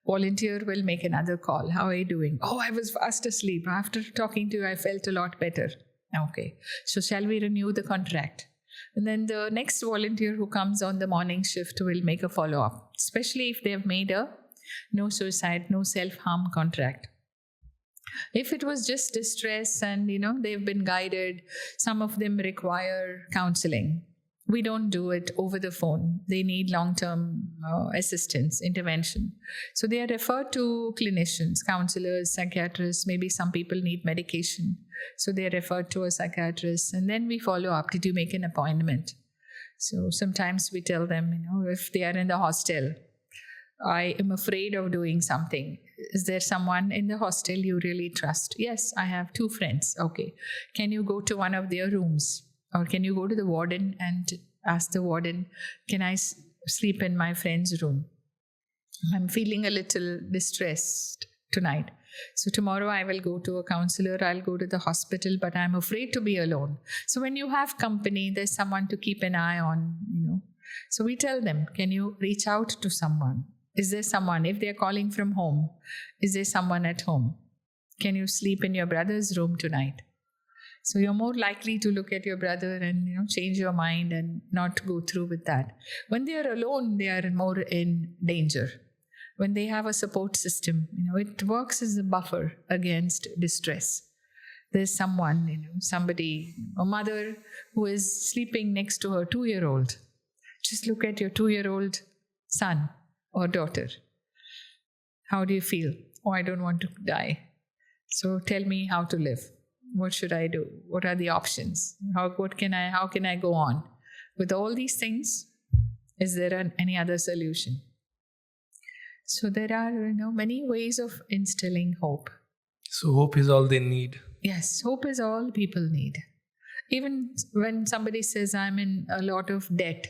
A: volunteer will make another call. How are you doing? Oh, I was fast asleep. After talking to you, I felt a lot better. Okay. So shall we renew the contract? And then the next volunteer who comes on the morning shift will make a follow-up, especially if they have made a no suicide, no self-harm contract. If it was just distress and, they've been guided, some of them require counseling. We don't do it over the phone. They need long-term assistance, intervention. So they are referred to clinicians, counselors, psychiatrists. Maybe some people need medication. So they are referred to a psychiatrist. And then we follow up. Did you make an appointment? So sometimes we tell them, if they are in the hostel, I am afraid of doing something. Is there someone in the hostel you really trust? Yes, I have 2 friends. Okay. Can you go to one of their rooms? Or can you go to the warden and ask the warden, can I sleep in my friend's room? I'm feeling a little distressed tonight. So tomorrow I will go to a counselor, I'll go to the hospital, but I'm afraid to be alone. So when you have company, there's someone to keep an eye on, So we tell them, can you reach out to someone? Is there someone, if they're calling from home, is there someone at home? Can you sleep in your brother's room tonight? So you're more likely to look at your brother and change your mind and not go through with that. When they are alone, they are more in danger. When they have a support system, it works as a buffer against distress. There's someone, somebody, a mother who is sleeping next to her 2-year-old. Just look at your 2-year-old son or daughter. How do you feel? Oh, I don't want to die. So tell me how to live. What should I do? What are the options? How can I go on? With all these things, is there any other solution? So there are many ways of instilling hope.
B: So hope is all they need.
A: Yes, hope is all people need. Even when somebody says, I'm in a lot of debt,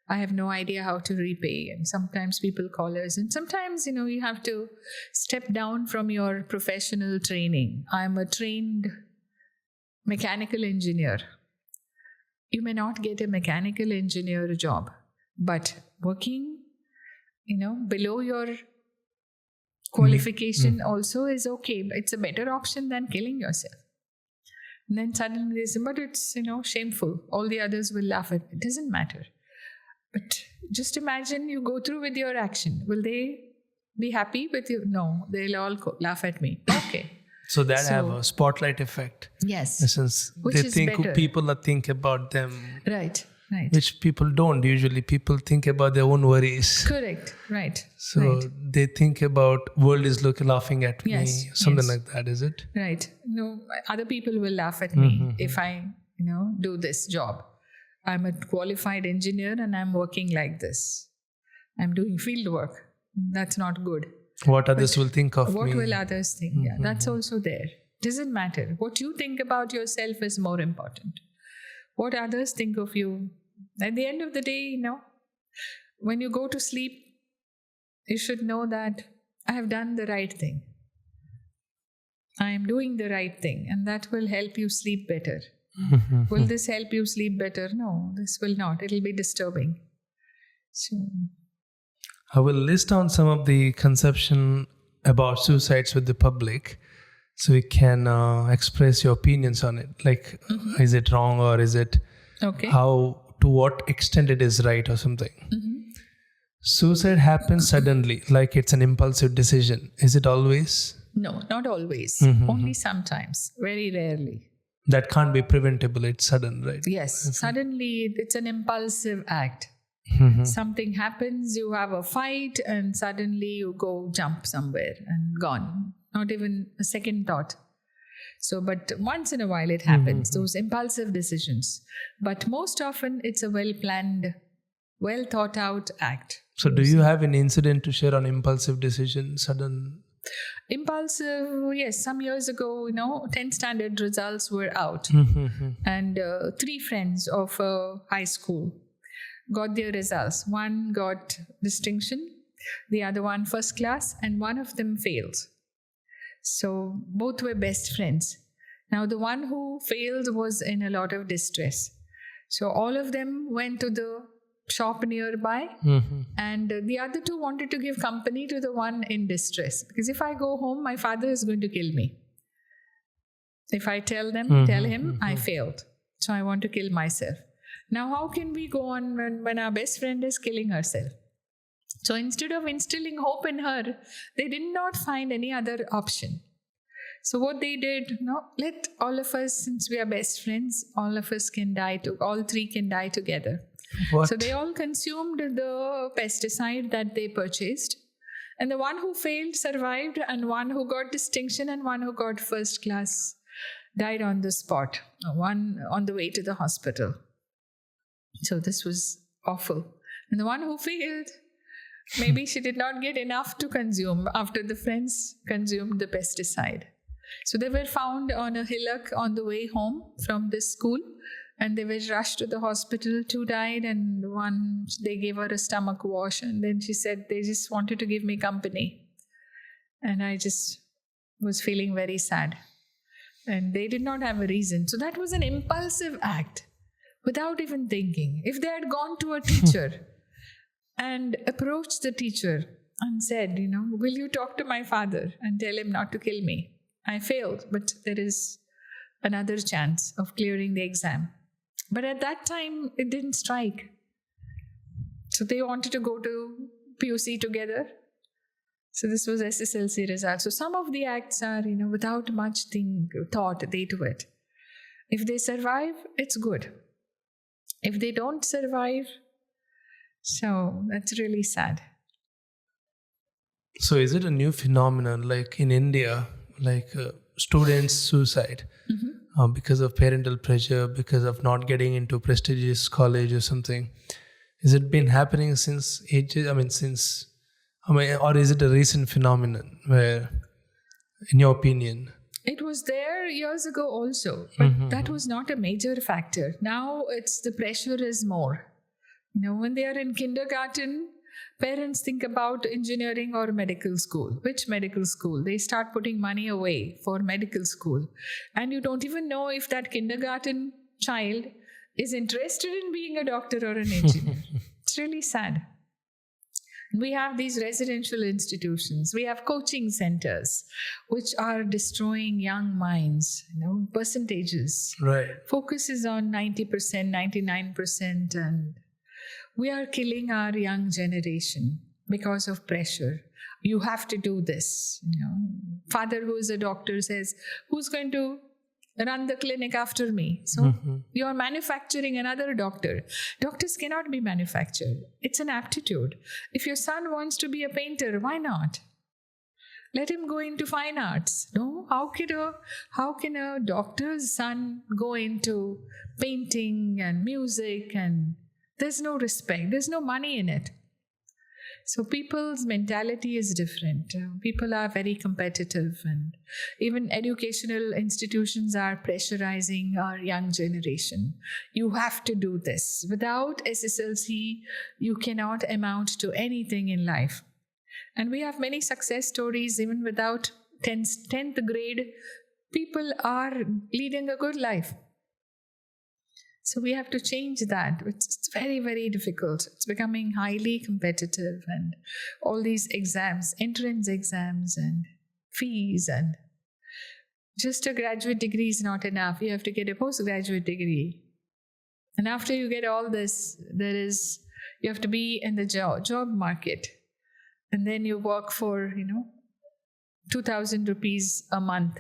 A: I have no idea how to repay. And sometimes people call us. And sometimes, you have to step down from your professional training. I'm a trained mechanical engineer. You may not get a mechanical engineer job, but working, below your qualification also is okay. It's a better option than killing yourself. And then suddenly they say, but it's, shameful. All the others will laugh at it. It doesn't matter. But just imagine you go through with your action. Will they be happy with you? No, they'll all laugh at me. Okay.
B: So that have a spotlight effect.
A: Yes.
B: Since they think better. People think about them.
A: Right.
B: Which people don't. Usually people think about their own worries.
A: Correct. Right.
B: So they think about world is laughing at me. Something like that, is it?
A: Right. No, other people will laugh at me if I, do this job. I'm a qualified engineer and I'm working like this. I'm doing field work. That's not good.
B: What others will think of me.
A: What will others think? Yeah, that's also there. Doesn't matter. What you think about yourself is more important. What others think of you. At the end of the day, when you go to sleep, you should know that I have done the right thing. I am doing the right thing, and that will help you sleep better. Will this help you sleep better? No, this will not. It will be disturbing. So
B: I will list down some of the conception about suicides with the public so you can express your opinions on it. Like, is it wrong or is it to what extent it is right or something. Suicide happens suddenly, like it's an impulsive decision. Is it always?
A: No, not always. Only sometimes, very rarely.
B: That can't be preventable. It's sudden, right?
A: Yes, suddenly it's an impulsive act. Something happens, you have a fight, and suddenly you go jump somewhere and gone. Not even a second thought. So, but once in a while it happens, those impulsive decisions. But most often it's a well-planned, well-thought-out act.
B: So, do you have an incident to share on impulsive decision, sudden?
A: Impulsive, yes. Some years ago, 10th standard results were out. And 3 friends of high school got their results. One got distinction, the other one first class, and one of them failed. So both were best friends. Now the one who failed was in a lot of distress. So all of them went to the shop nearby, and the other 2 wanted to give company to the one in distress. Because if I go home, my father is going to kill me. If I tell him I failed. So I want to kill myself. Now, how can we go on when our best friend is killing herself? So instead of instilling hope in her, they did not find any other option. So what they did, let all of us, since we are best friends, all of us can die, all three can die together.
B: What?
A: So they all consumed the pesticide that they purchased. And the one who failed survived, and one who got distinction and one who got first class died on the spot, one on the way to the hospital. So this was awful. And the one who failed, maybe she did not get enough to consume after the friends consumed the pesticide. So they were found on a hillock on the way home from this school, and they were rushed to the hospital. 2 died, and one, they gave her a stomach wash, and then she said they just wanted to give me company. And I just was feeling very sad. And they did not have a reason. So that was an impulsive act without even thinking. If they had gone to a teacher and approached the teacher and said, will you talk to my father and tell him not to kill me? I failed, but there is another chance of clearing the exam. But at that time, it didn't strike. So they wanted to go to PUC together. So this was SSLC results. So some of the acts are, without much thought, they do it. If they survive, it's good. If they don't survive, so that's really sad.
B: So is it a new phenomenon, like in India, like students suicide because of parental pressure, because of not getting into prestigious college or something? Has it been happening since ages? Or is it a recent phenomenon where, in your opinion?
A: It was there years ago also, but that was not a major factor. Now the pressure is more. When they are in kindergarten, parents think about engineering or medical school. Which medical school? They start putting money away for medical school. And you don't even know if that kindergarten child is interested in being a doctor or an engineer. It's really sad. We have these residential institutions. We have coaching centers, which are destroying young minds. Percentages.
B: Right.
A: Focus is on 90%, 99%, and we are killing our young generation because of pressure. You have to do this. Father who is a doctor says, who's going to run the clinic after me? So you're manufacturing another doctor. Doctors cannot be manufactured. It's an aptitude. If your son wants to be a painter, why not? Let him go into fine arts. No, how can a doctor's son go into painting and music, and there's no respect, there's no money in it. So people's mentality is different. People are very competitive, and even educational institutions are pressurizing our young generation. You have to do this. Without SSLC, you cannot amount to anything in life. And we have many success stories. Even without 10th grade, people are leading a good life. So we have to change that. It's very, very difficult. It's becoming highly competitive, and all these exams, entrance exams and fees, and just a graduate degree is not enough. You have to get a postgraduate degree. And after you get all this, you have to be in the job market. And then you work for, 2,000 rupees a month.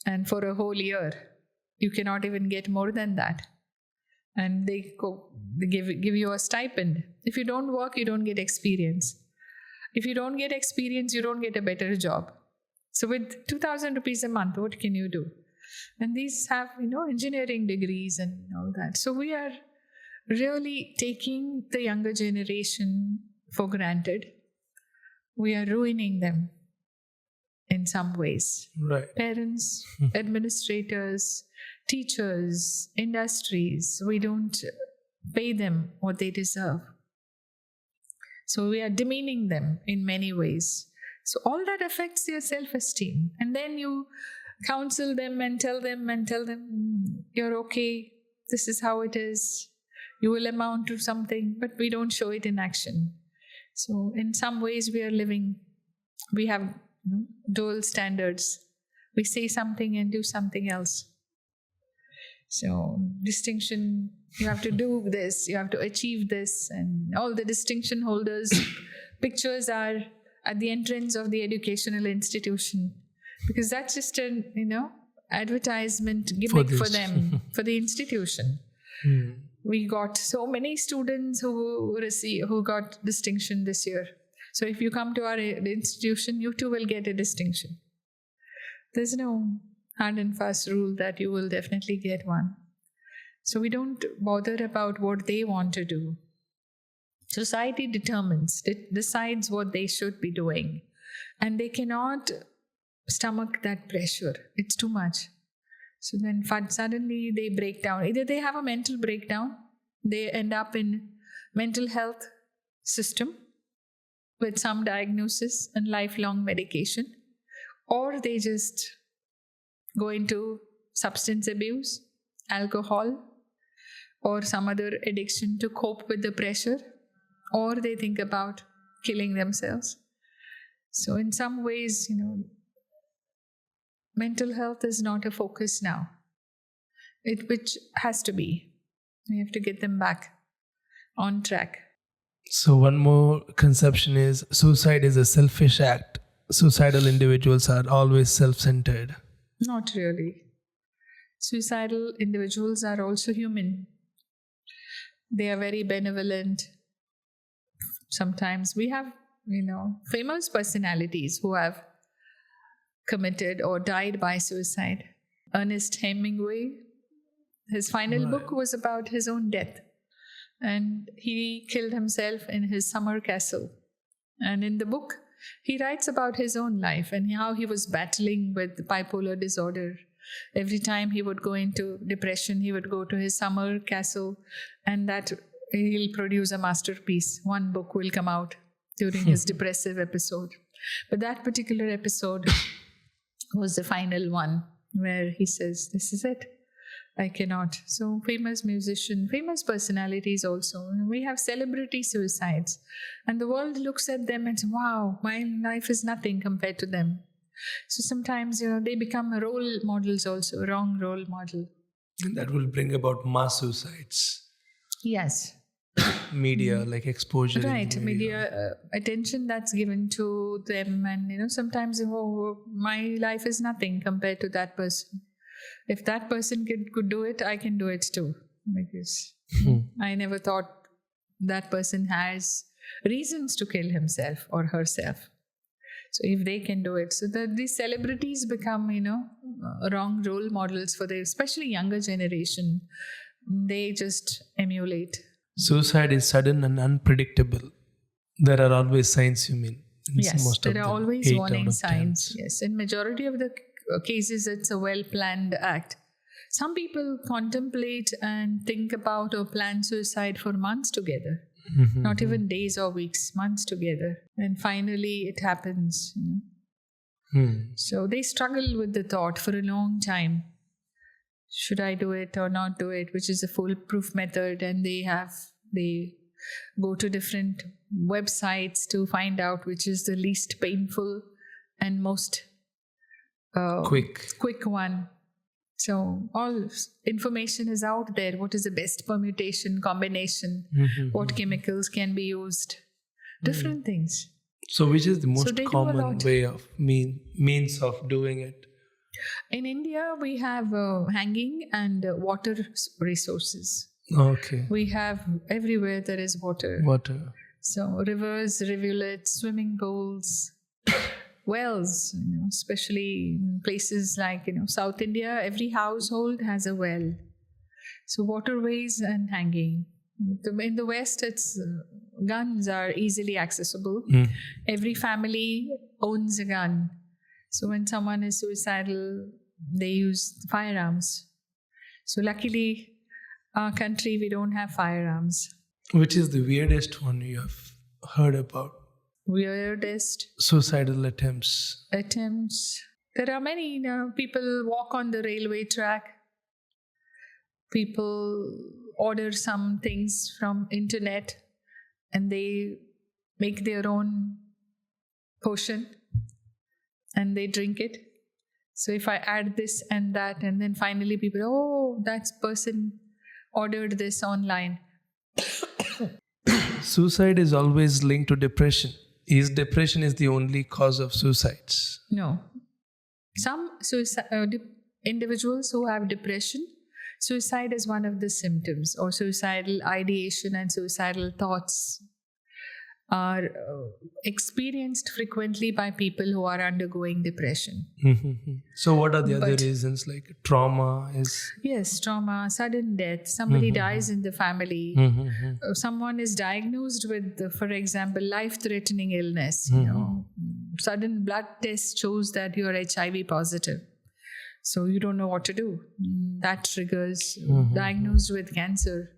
A: And for a whole year, you cannot even get more than that. And they give you a stipend. If you don't work, you don't get experience. If you don't get experience, you don't get a better job. So with 2,000 rupees a month, what can you do? And these have, engineering degrees and all that. So we are really taking the younger generation for granted. We are ruining them in some ways.
B: Right.
A: Parents, administrators, teachers, industries, we don't pay them what they deserve. So we are demeaning them in many ways. So all that affects their self-esteem. And then you counsel them and tell them, you're okay, this is how it is, you will amount to something, but we don't show it in action. So in some ways we have dual standards. We say something and do something else. So distinction, you have to do this, you have to achieve this, and all the distinction holders' pictures are at the entrance of the educational institution. because that's just an, advertisement gimmick for
B: this.
A: them, for the institution. We got so many students who got distinction this year. So if you come to our institution, you too will get a distinction. There's no hard and fast rule that you will definitely get one. So we don't bother about what they want to do. Society decides what they should be doing. And they cannot stomach that pressure. It's too much. So then suddenly they break down. Either they have a mental breakdown, they end up in mental health system with some diagnosis and lifelong medication, or they just go into substance abuse, alcohol, or some other addiction to cope with the pressure, or they think about killing themselves. So in some ways, mental health is not a focus now, which has to be. We have to get them back on track.
B: So one more conception is suicide is a selfish act. Suicidal individuals are always self-centered.
A: Not really. Suicidal individuals are also human. They are very benevolent. Sometimes we have, famous personalities who have committed or died by suicide. Ernest Hemingway, his final book was about his own death. And he killed himself in his summer castle. And in the book, he writes about his own life and how he was battling with bipolar disorder. Every time he would go into depression, he would go to his summer castle, and that he'll produce a masterpiece. One book will come out during his depressive episode. But that particular episode was the final one where he says, this is it. I cannot. So famous musician, famous personalities also. We have celebrity suicides. And the world looks at them and says, wow, my life is nothing compared to them. So sometimes, they become role models also, wrong role model.
B: And that will bring about mass suicides.
A: Yes.
B: Media, like exposure.
A: Right, media attention that's given to them. And, sometimes, my life is nothing compared to that person. If that person could do it, I can do it too. Because I never thought that person has reasons to kill himself or herself. So if they can do it, so these celebrities become, wrong role models for the especially younger generation. They just emulate.
B: Suicide is sudden and unpredictable. There are always signs, you mean?
A: Yes, there are always warning signs. Yes, in majority of the cases, it's a well-planned act. Some people contemplate and think about or plan suicide for months together. Not even days or weeks, months together. And finally, it happens. So they struggle with the thought for a long time. Should I do it or not do it? Which is a foolproof method. And they go to different websites to find out which is the least painful and most quick one. So all information is out there. What is the best permutation, combination? What chemicals can be used? Different things.
B: So which is the most common way of means of doing it?
A: In India, we have hanging and water resources.
B: Okay.
A: We have everywhere there is water. So rivers, rivulets, swimming pools, wells, especially in places like, South India, every household has a well. So waterways and hanging. In the West, guns are easily accessible. Every family owns a gun. So when someone is suicidal, they use firearms. So luckily, our country, we don't have firearms.
B: Which is the weirdest one you have heard about?
A: Weirdest?
B: Suicidal attempts.
A: There are many, people walk on the railway track. People order some things from internet and they make their own potion and they drink it. So if I add this and that, and then finally people, that person ordered this online.
B: Suicide is always linked to depression. Depression is the only cause of suicides?
A: No. Some individuals who have depression, suicide is one of the symptoms, or suicidal ideation and suicidal thoughts are experienced frequently by people who are undergoing depression.
B: So what are the other reasons, like trauma is?
A: Yes, trauma, sudden death, somebody dies in the family, someone is diagnosed with, for example, life-threatening illness, sudden blood test shows that you are HIV positive. So you don't know what to do. That triggers diagnosed with cancer.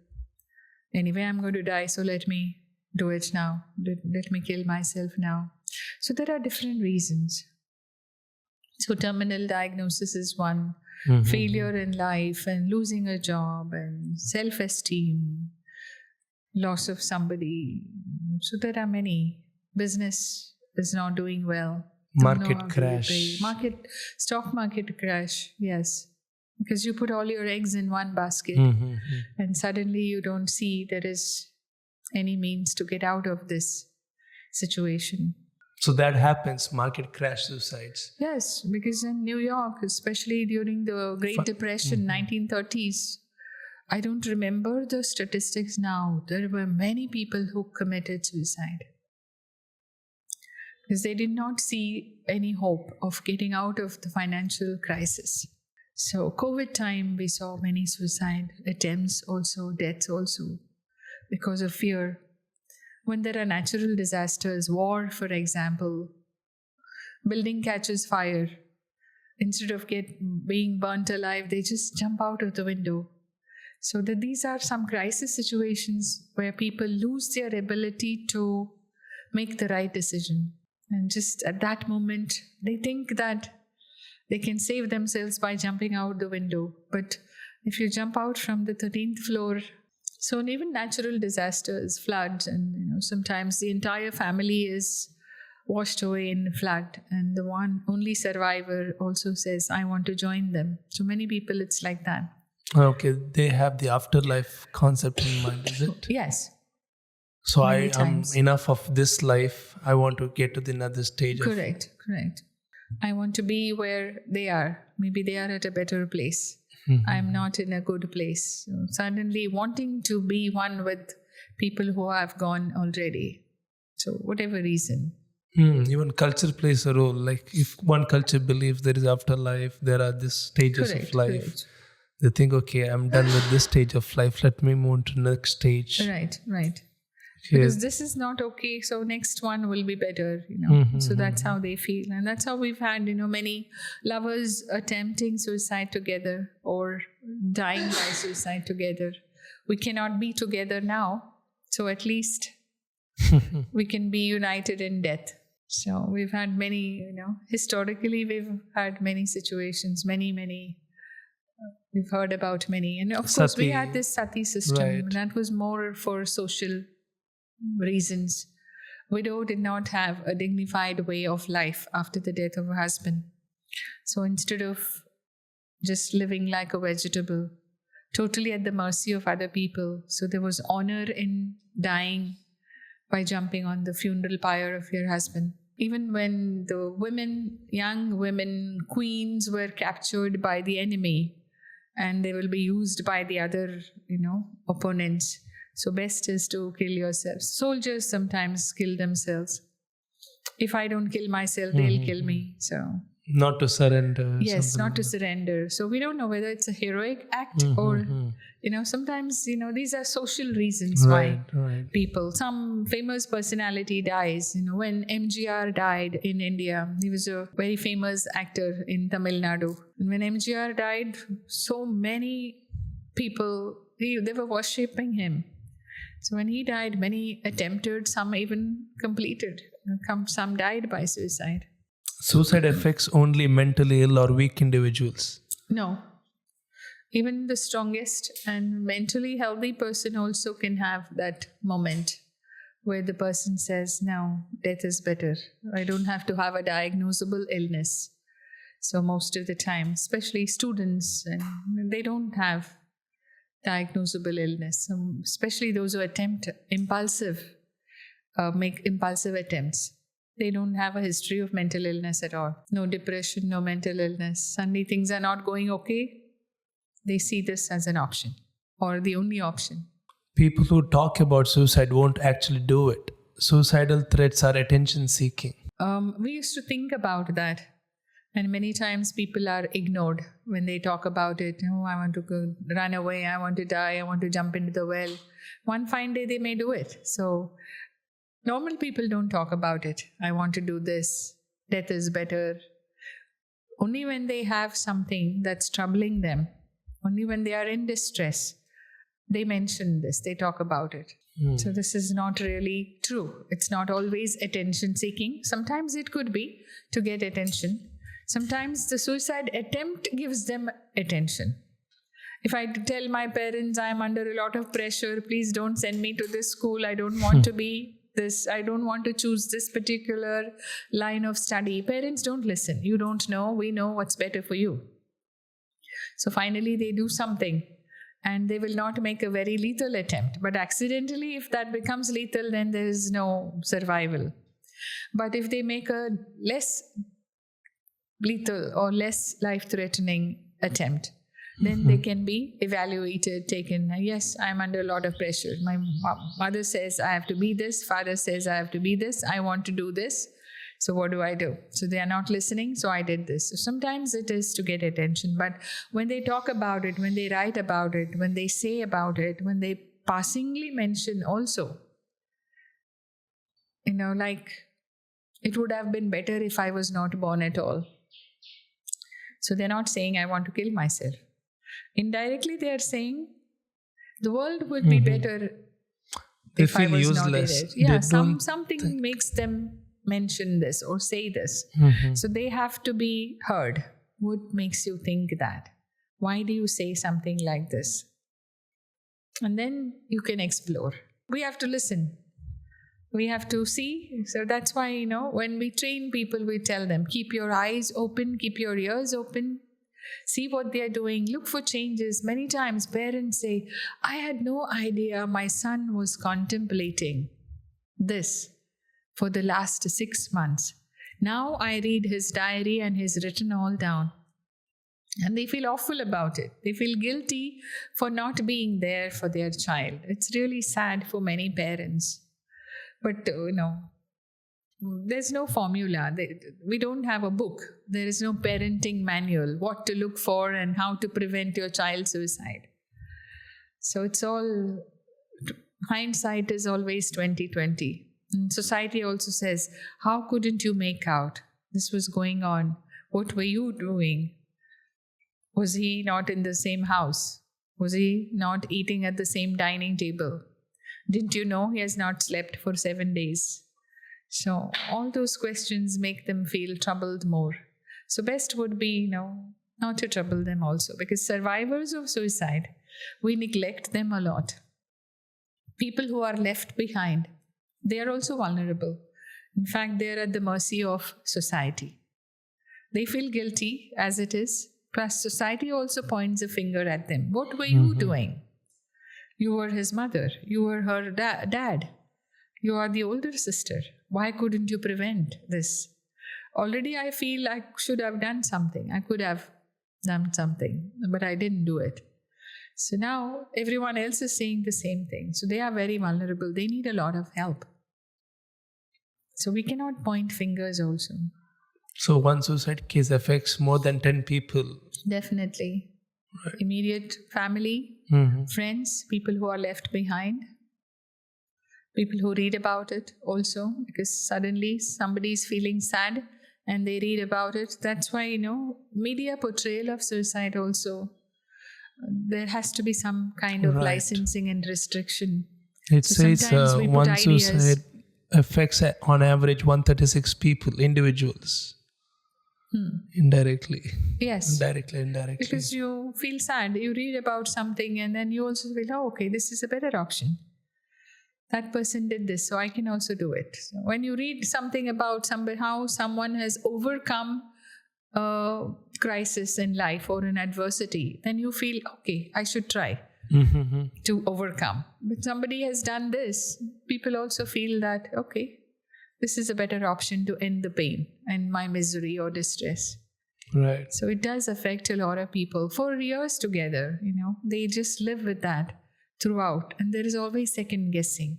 A: Anyway, I'm going to die, so let me do it now. Let me kill myself now. So there are different reasons. So terminal diagnosis is one. Failure in life and losing a job and self-esteem, loss of somebody. So there are many. Business is not doing well.
B: Market crash.
A: Stock market crash, yes. Because you put all your eggs in one basket and suddenly you don't see there is any means to get out of this situation.
B: So that happens, market crash, suicides.
A: Yes, because in New York, especially during the Great Depression, 1930s, I don't remember the statistics now. There were many people who committed suicide because they did not see any hope of getting out of the financial crisis. So COVID time, we saw many suicide attempts also, deaths also, because of fear. When there are natural disasters, war, for example, building catches fire, instead of being burnt alive, they just jump out of the window. So these are some crisis situations where people lose their ability to make the right decision. And just at that moment, they think that they can save themselves by jumping out the window. But if you jump out from the 13th floor, so even natural disasters, floods, and sometimes the entire family is washed away in flood, and the only survivor also says, I want to join them. So many people, it's like that.
B: Okay, they have the afterlife concept in mind, is it?
A: Yes.
B: So I am enough of this life. I want to get to the another stage.
A: Correct. I want to be where they are. Maybe they are at a better place. I'm not in a good place. So suddenly wanting to be one with people who have gone already. So whatever reason.
B: Even culture plays a role. Like if one culture believes there is afterlife, there are these stages of life. Correct. They think, okay, I'm done with this stage of life. Let me move to the next stage.
A: Right. Because this is not okay, so next one will be better, So that's how they feel. And that's how we've had, many lovers attempting suicide together or dying by suicide together. We cannot be together now, so at least we can be united in death. So we've had many, historically we've had many situations, many. We've heard about many. And of course, we had this sati system. Right. That was more for social reasons. Widow did not have a dignified way of life after the death of her husband. So instead of just living like a vegetable, totally at the mercy of other people, so there was honor in dying by jumping on the funeral pyre of your husband. Even when the young women, queens were captured by the enemy and they will be used by the other, opponents. So best is to kill yourself. Soldiers sometimes kill themselves. If I don't kill myself, they'll kill me. So
B: not to surrender.
A: Yes, not to surrender. So we don't know whether it's a heroic act or, sometimes, these are social reasons why people, some famous personality dies. When MGR died in India, he was a very famous actor in Tamil Nadu. And when MGR died, so many people, they were worshipping him. So when he died, many attempted, some even completed. Some died by suicide.
B: Suicide affects only mentally ill or weak individuals?
A: No. Even the strongest and mentally healthy person also can have that moment where the person says, no, death is better. I don't have to have a diagnosable illness. So most of the time, especially students, and they don't have diagnosable illness, especially those who make impulsive attempts. They don't have a history of mental illness at all. No depression, no mental illness. Suddenly things are not going okay. They see this as an option or the only option.
B: People who talk about suicide won't actually do it. Suicidal threats are attention seeking.
A: We used to think about that. And many times people are ignored when they talk about it. Oh, I want to go run away. I want to die. I want to jump into the well. One fine day they may do it. So normal people don't talk about it. I want to do this. Death is better. Only when they have something that's troubling them, only when they are in distress, they mention this. They talk about it. So this is not really true. It's not always attention seeking. Sometimes it could be to get attention. Sometimes the suicide attempt gives them attention. If I tell my parents I am under a lot of pressure, please don't send me to this school. I don't want to be this. I don't want to choose this particular line of study. Parents don't listen. You don't know. We know what's better for you. So finally they do something. And they will not make a very lethal attempt. But accidentally, if that becomes lethal, then there is no survival. But if they make a less lethal or less life-threatening attempt, then they can be evaluated, taken. Yes, I'm under a lot of pressure. My mother says I have to be this. Father says I have to be this. I want to do this. So what do I do? So they are not listening, so I did this. So sometimes it is to get attention, but when they talk about it, when they write about it, when they say about it, when they passingly mention also, like it would have been better if I was not born at all. So they're not saying I want to kill myself. Indirectly, they are saying the world would be better if I was not dead. Yeah, something makes them mention this or say this. So they have to be heard. What makes you think that? Why do you say something like this? And then you can explore. We have to listen. We have to see. So that's why, when we train people, we tell them, keep your eyes open, keep your ears open, see what they are doing, look for changes. Many times parents say, I had no idea my son was contemplating this for the last 6 months. Now I read his diary and he's written all down. And they feel awful about it. They feel guilty for not being there for their child. It's really sad for many parents. But, there's no formula. We don't have a book. There is no parenting manual, what to look for and how to prevent your child's suicide. So it's all, hindsight is always 20/20. And society also says, how couldn't you make out? This was going on. What were you doing? Was he not in the same house? Was he not eating at the same dining table? Didn't you know he has not slept for 7 days? So all those questions make them feel troubled more. So best would be, not to trouble them also. Because survivors of suicide, we neglect them a lot. People who are left behind, they are also vulnerable. In fact, they are at the mercy of society. They feel guilty as it is. Plus, society also points a finger at them. What were you doing? You were his mother. You were her dad. You are the older sister. Why couldn't you prevent this? Already I feel I should have done something. I could have done something, but I didn't do it. So now everyone else is saying the same thing. So they are very vulnerable. They need a lot of help. So we cannot point fingers also.
B: So one suicide case affects more than 10 people.
A: Definitely. Right. Immediate family, friends, people who are left behind, people who read about it also, because suddenly somebody is feeling sad and they read about it. That's why, media portrayal of suicide also, there has to be some kind of licensing and restriction.
B: It says one suicide affects on average 136 people, individuals. Indirectly.
A: Yes.
B: Indirectly.
A: Because you feel sad. You read about something and then you also feel, okay, this is a better option. That person did this, so I can also do it. So when you read something about how someone has overcome a crisis in life or an adversity, then you feel, okay, I should try to overcome. But somebody has done this. People also feel that, okay, this is a better option to end the pain and my misery or distress.
B: Right.
A: So it does affect a lot of people for years together. They just live with that throughout, and there is always second guessing.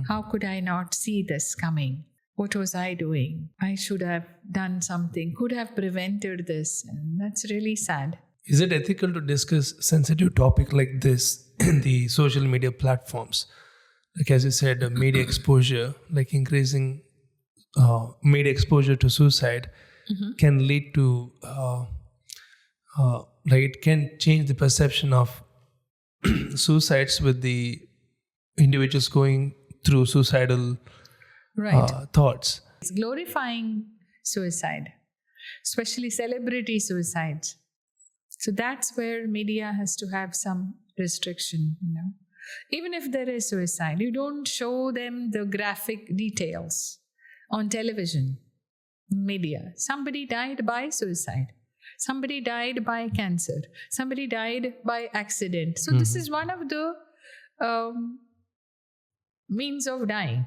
A: How could I not see this coming? What was I doing? I should have done something, could have prevented this, and that's really sad.
B: Is it ethical to discuss sensitive topic like this in the social media platforms? Like as you said, media exposure, like increasing media exposure to suicide can lead to, like it can change the perception of suicides with the individuals going through suicidal thoughts.
A: It's glorifying suicide, especially celebrity suicides. So that's where media has to have some restriction, Even if there is suicide, you don't show them the graphic details on television, media. Somebody died by suicide. Somebody died by cancer. Somebody died by accident. So this is one of the means of dying.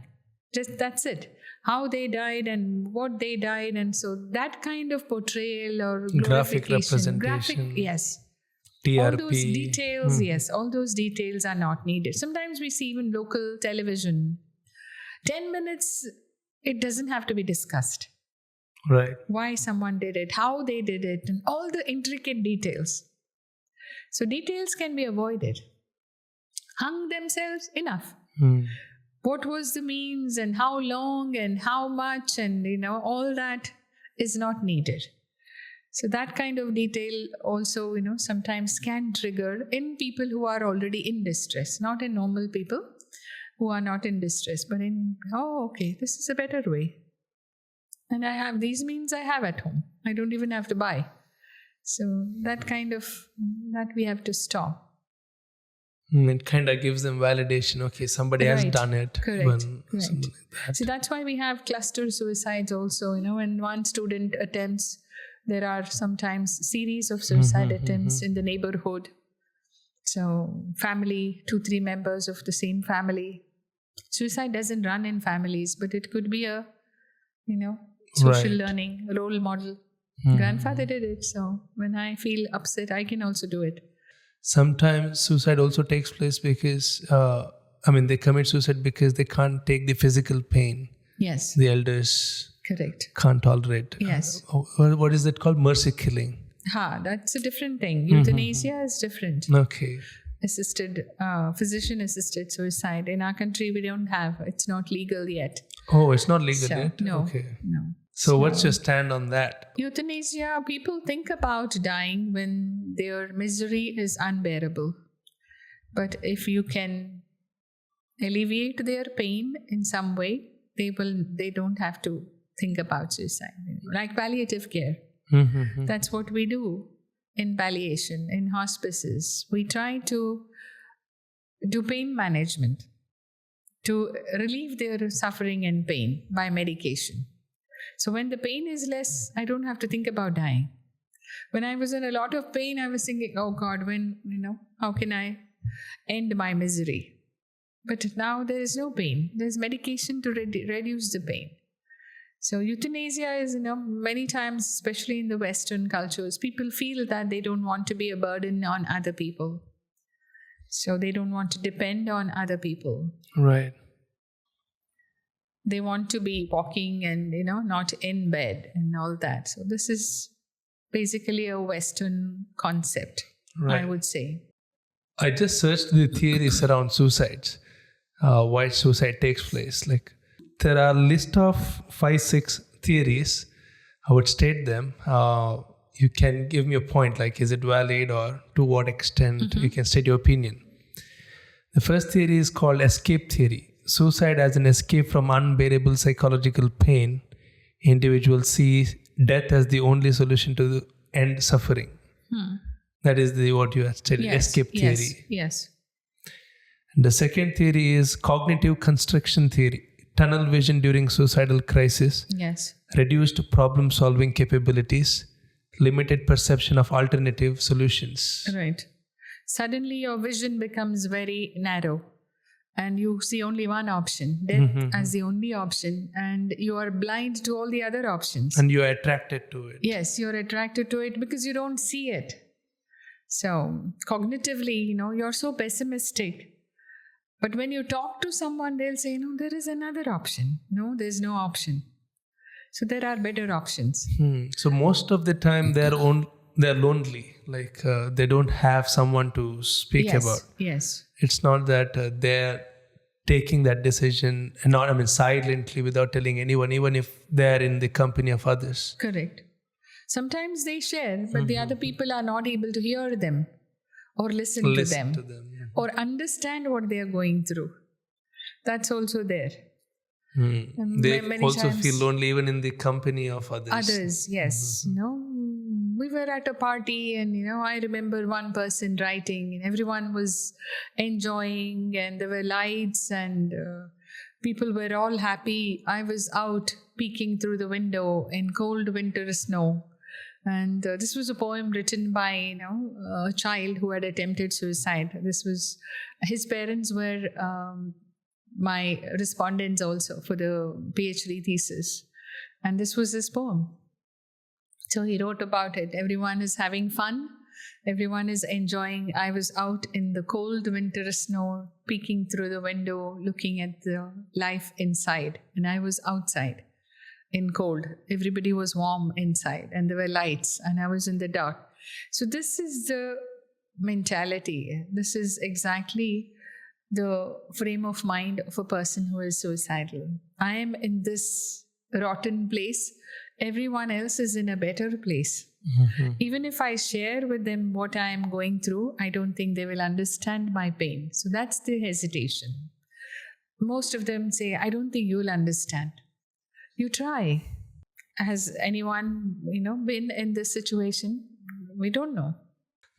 A: Just that's it. How they died and what they died, and so that kind of portrayal or
B: graphic representation.
A: Yes.
B: TRP.
A: All those details, yes, all those details are not needed. Sometimes we see even local television. 10 minutes, it doesn't have to be discussed.
B: Right.
A: Why someone did it, how they did it, and all the intricate details. So details can be avoided. Hung themselves, enough. What was the means and how long and how much and all that is not needed. So that kind of detail also sometimes can trigger in people who are already in distress, not in normal people who are not in distress, but okay, this is a better way. And I have these means I have at home. I don't even have to buy. So that we have to stop.
B: It kind of gives them validation. Okay, somebody has done it.
A: Correct.
B: Something like that.
A: So that's why we have cluster suicides also. When one student attempts, there are sometimes series of suicide attempts in the neighborhood. So family, 2-3 members of the same family. Suicide doesn't run in families, but it could be a, social learning, role model. Grandfather did it. So when I feel upset, I can also do it.
B: Sometimes suicide also takes place because, they commit suicide because they can't take the physical pain.
A: Yes.
B: The elders
A: correct
B: can't tolerate.
A: Yes.
B: What is it called? Mercy killing.
A: That's a different thing. Euthanasia is different.
B: Okay.
A: Physician-assisted suicide. In our country, we don't have. It's not legal yet.
B: Oh, it's not legal yet?
A: No.
B: Okay.
A: No.
B: So what's your stand on that?
A: Euthanasia, people think about dying when their misery is unbearable. But if you can alleviate their pain in some way, they don't have to think about suicide. Like palliative care. That's what we do in palliation, in hospices. We try to do pain management to relieve their suffering and pain by medication. So when the pain is less, I don't have to think about dying. When I was in a lot of pain, I was thinking, oh God, how can I end my misery? But now there is no pain. There's medication to reduce the pain. So euthanasia is, many times, especially in the Western cultures, people feel that they don't want to be a burden on other people. So they don't want to depend on other people.
B: Right.
A: They want to be walking and, not in bed and all that. So this is basically a Western concept, right. I would say.
B: I just searched the theories around suicides, why suicide takes place. Like there are a list of 5-6 theories. I would state them. You can give me a point, like is it valid or to what extent you can state your opinion. The first theory is called escape theory. Suicide as an escape from unbearable psychological pain. Individuals see death as the only solution to end suffering. That is what you have stated, escape theory.
A: Yes.
B: And the second theory is cognitive construction theory. Tunnel vision during suicidal crisis.
A: Yes.
B: Reduced problem-solving capabilities. Limited perception of alternative solutions.
A: Right. Suddenly your vision becomes very narrow. and you see only one option, death as the only option, and you are blind to all the other options.
B: And you're attracted to it.
A: Yes, you're attracted to it because you don't see it. So cognitively, you're so pessimistic. But when you talk to someone, they'll say, no, there is another option. No, there's no option. So there are better options.
B: So most of the time they're lonely. Like they don't have someone to speak about.
A: Yes.
B: It's not that they're taking that decision and silently without telling anyone, even if they're in the company of others.
A: Correct. Sometimes they share, but the other people are not able to hear them or listen to them. Or understand what they are going through. That's also there.
B: They also feel lonely even in the company of others.
A: Yes. We were at a party and, I remember one person writing and everyone was enjoying and there were lights and people were all happy. I was out peeking through the window in cold winter snow. And this was a poem written by, a child who had attempted suicide. His parents were my respondents also for the PhD thesis. And this was his poem. So he wrote about it. Everyone is having fun. Everyone is enjoying. I was out in the cold winter snow, peeking through the window, looking at the life inside. And I was outside in cold. Everybody was warm inside and there were lights and I was in the dark. So this is the mentality. This is exactly the frame of mind of a person who is suicidal. I am in this rotten place. Everyone else is in a better place. Even if I share with them what I am going through, I don't think they will understand my pain. So that's the hesitation. Most of them say, I don't think you'll understand. You try. Has anyone, been in this situation? We don't know.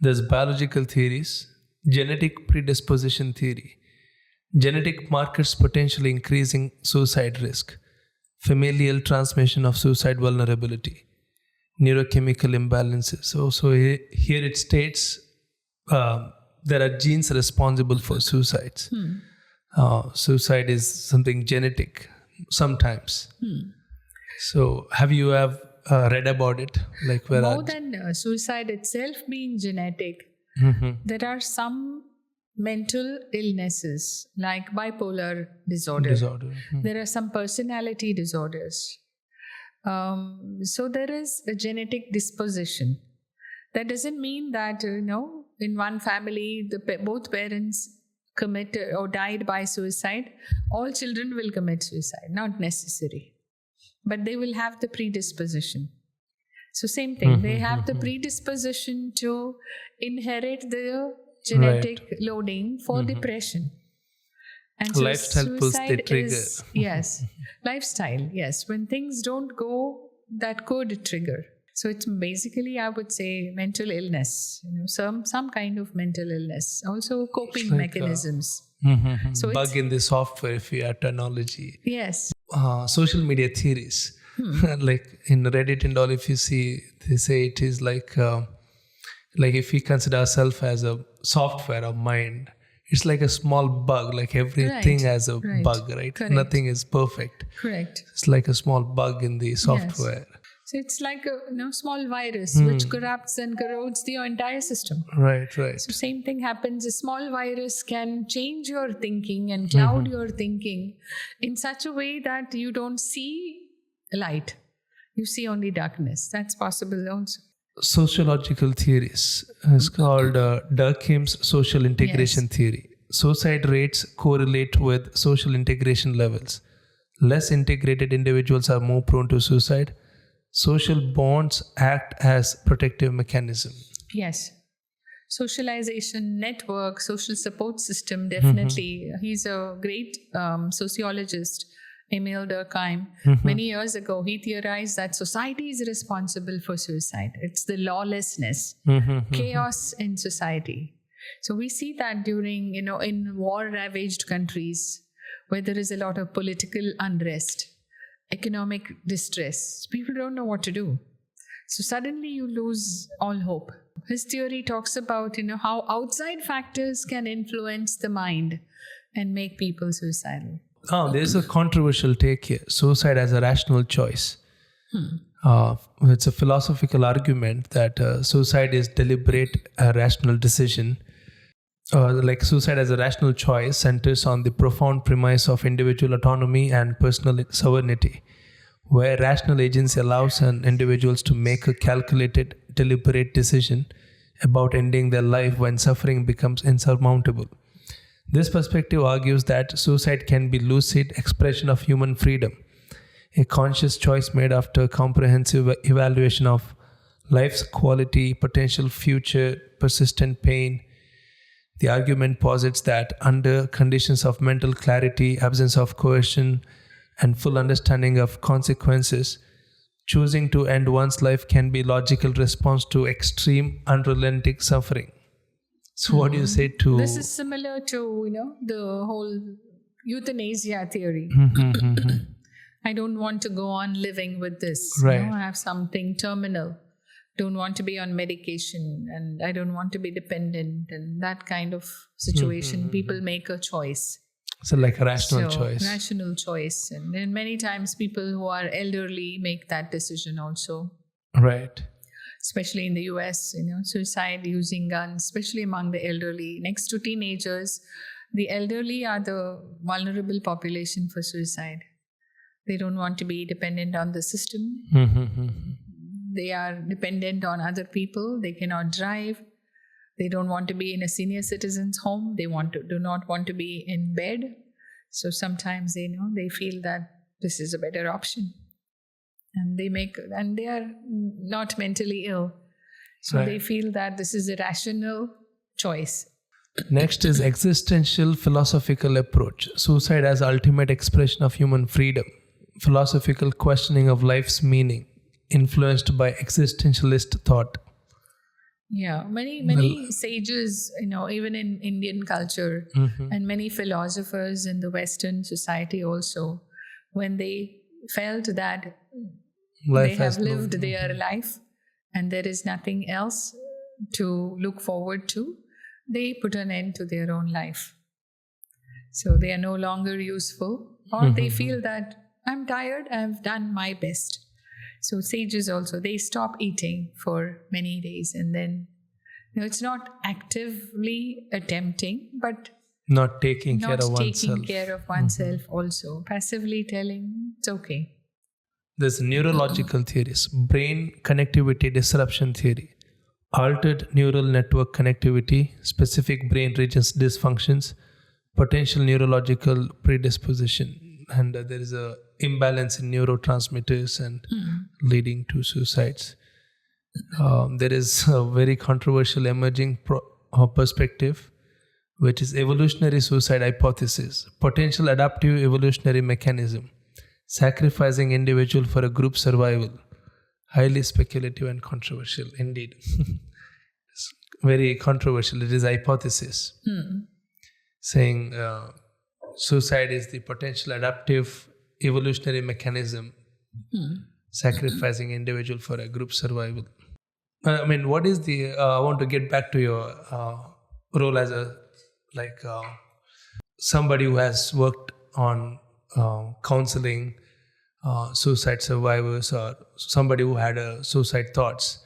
B: There's biological theories, genetic predisposition theory, genetic markers potentially increasing suicide risk, familial transmission of suicide vulnerability, neurochemical imbalances. So here it states there are genes responsible for suicides. Suicide is something genetic sometimes. So have you read about it?
A: More than suicide itself being genetic, there are some mental illnesses like bipolar disorder. There are some personality disorders. So there is a genetic disposition. That doesn't mean that, in one family, both parents committed or died by suicide. All children will commit suicide, not necessary. But they will have the predisposition. So same thing, they have the predisposition to inherit the genetic loading for depression. And so
B: lifestyle pulls the trigger.
A: Lifestyle, yes. When things don't go, that could trigger. So it's basically, I would say, mental illness, some kind of mental illness. Also coping mechanisms.
B: So bug in the software, if you have terminology.
A: Yes.
B: Social media theories. Like in Reddit and all, if you see, they say it is like if we consider ourselves as a software of mind, it's like a small bug, like everything has a bug, right?
A: Correct.
B: Nothing is perfect.
A: Correct.
B: It's like a small bug in the software.
A: Yes. So it's like a small virus which corrupts and corrodes the entire system.
B: Right.
A: So same thing happens. A small virus can change your thinking and cloud your thinking in such a way that you don't see light. You see only darkness. That's possible also.
B: Sociological theories. It's called Durkheim's social integration theory. Suicide rates correlate with social integration levels. Less integrated individuals are more prone to suicide. Social bonds act as protective mechanism.
A: Yes. Socialization, network, social support system, definitely. He's a great sociologist, Emil Durkheim. Many years ago, he theorized that society is responsible for suicide. It's the lawlessness, chaos in society. So we see that during, in war-ravaged countries where there is a lot of political unrest, economic distress, people don't know what to do. So suddenly you lose all hope. His theory talks about, how outside factors can influence the mind and make people suicidal.
B: Oh, there's a controversial take here. Suicide as a rational choice. It's a philosophical argument that suicide is deliberate, a rational decision. Like suicide as a rational choice centers on the profound premise of individual autonomy and personal sovereignty, where rational agency allows an individuals to make a calculated, deliberate decision about ending their life when suffering becomes insurmountable. This perspective argues that suicide can be lucid expression of human freedom, a conscious choice made after comprehensive evaluation of life's quality, potential future, persistent pain. The argument posits that under conditions of mental clarity, absence of coercion, and full understanding of consequences, choosing to end one's life can be logical response to extreme, unrelenting suffering. So what do you say to...
A: This is similar to, the whole euthanasia theory. I don't want to go on living with this.
B: Right.
A: I have something terminal. Don't want to be on medication, and I don't want to be dependent, and that kind of situation. People make a choice.
B: So like a rational choice.
A: Rational choice. And then many times people who are elderly make that decision also.
B: Right.
A: Especially in the US, suicide using guns, especially among the elderly. Next to teenagers, the elderly are the vulnerable population for suicide. They don't want to be dependent on the system. They are dependent on other people. They cannot drive. They don't want to be in a senior citizen's home. They do not want to be in bed. So sometimes they feel that this is a better option. And they are not mentally ill. So They feel that this is a rational choice.
B: Next is existential philosophical approach. Suicide as ultimate expression of human freedom. Philosophical questioning of life's meaning, influenced by existentialist thought.
A: Yeah, many sages, even in Indian culture, and many philosophers in the Western society also, when they felt that they have lived their life and there is nothing else to look forward to, they put an end to their own life. So they are no longer useful, or they feel that I'm tired, I've done my best. So sages also, they stop eating for many days, and then it's not actively attempting, but
B: not taking care of oneself.
A: Not taking care of oneself also. Passively telling, it's okay.
B: There's neurological theories, brain connectivity disruption theory, altered neural network connectivity, specific brain regions dysfunctions, potential neurological predisposition, and there is a imbalance in neurotransmitters and leading to suicides. There is a very controversial emerging perspective, which is evolutionary suicide hypothesis, potential adaptive evolutionary mechanism, sacrificing individual for a group survival. Highly speculative and controversial indeed. It's very controversial. It is hypothesis saying suicide is the potential adaptive evolutionary mechanism, sacrificing individual for a group survival. What is the I want to get back to your role as a somebody who has worked on counseling suicide survivors, or somebody who had suicide thoughts.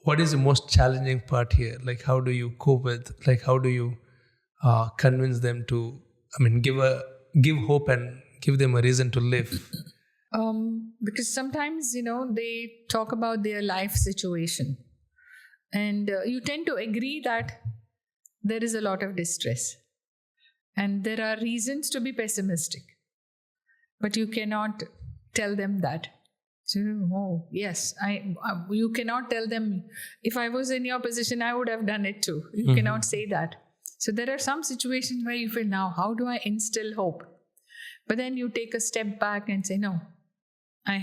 B: What is the most challenging part here? Like, how do you cope with, how do you convince them to, give hope and give them a reason to live?
A: Because sometimes, they talk about their life situation, and you tend to agree that there is a lot of distress and there are reasons to be pessimistic, but you cannot tell them that. So, you cannot tell them, if I was in your position, I would have done it too. You cannot say that. So there are some situations where you feel, now, how do I instill hope? But then you take a step back and say, no, I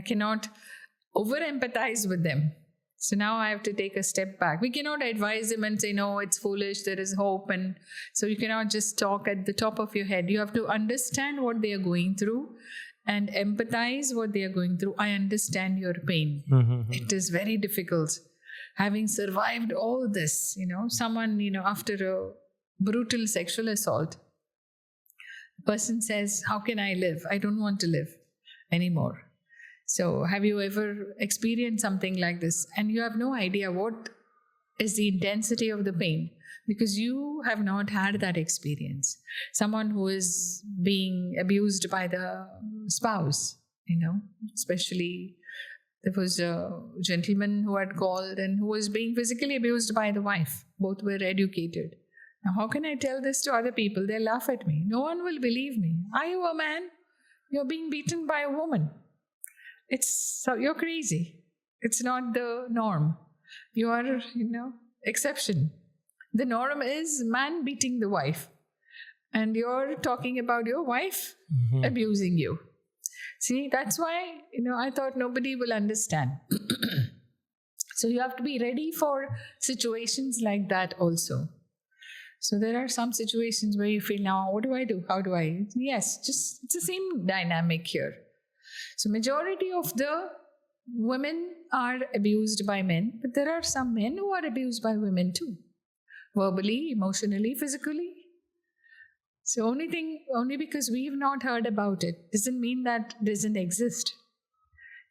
A: cannot over-empathize with them. So now I have to take a step back. We cannot advise them and say, no, it's foolish, there is hope. And so you cannot just talk at the top of your head. You have to understand what they are going through and empathize what they are going through. I understand your pain. It is very difficult. Having survived all this, someone, after brutal sexual assault, the person says, how can I live? I don't want to live anymore. So have you ever experienced something like this? And you have no idea what is the intensity of the pain because you have not had that experience. Someone who is being abused by the spouse, especially there was a gentleman who had called and who was being physically abused by the wife. Both were educated. Now, how can I tell this to other people? They'll laugh at me. No one will believe me. Are you a man? You're being beaten by a woman. You're crazy. It's not the norm. You are, exception. The norm is man beating the wife. And you're talking about your wife abusing you. See, that's why, I thought nobody will understand. So you have to be ready for situations like that also. So there are some situations where you feel, now, what do I do? How do I? Yes, it's the same dynamic here. So majority of the women are abused by men, but there are some men who are abused by women too. Verbally, emotionally, physically. So only because we've not heard about it doesn't mean that it doesn't exist.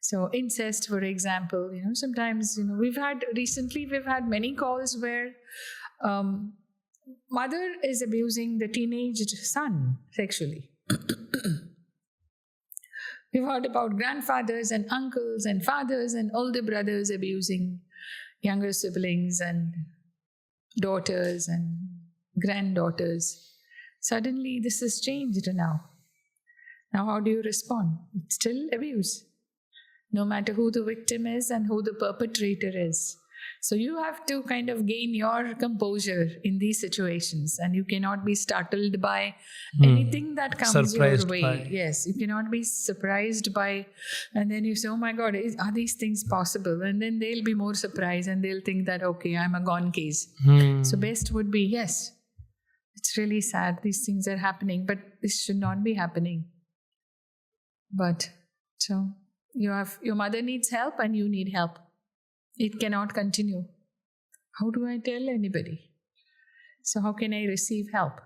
A: So incest, for example, sometimes, we've had many calls where mother is abusing the teenage son sexually. We've heard about grandfathers and uncles and fathers and older brothers abusing younger siblings and daughters and granddaughters. Suddenly, this has changed now. Now, how do you respond? It's still abuse, no matter who the victim is and who the perpetrator is. So you have to kind of gain your composure in these situations, and you cannot be startled by anything that comes
B: surprised
A: your way.
B: By.
A: Yes, you cannot be surprised by, and then you say, oh my God, are these things possible? And then they'll be more surprised and they'll think that, okay, I'm a gone case. So best would be, yes, it's really sad these things are happening, but this should not be happening. But so your mother needs help and you need help. It cannot continue. How do I tell anybody? So how can I receive help?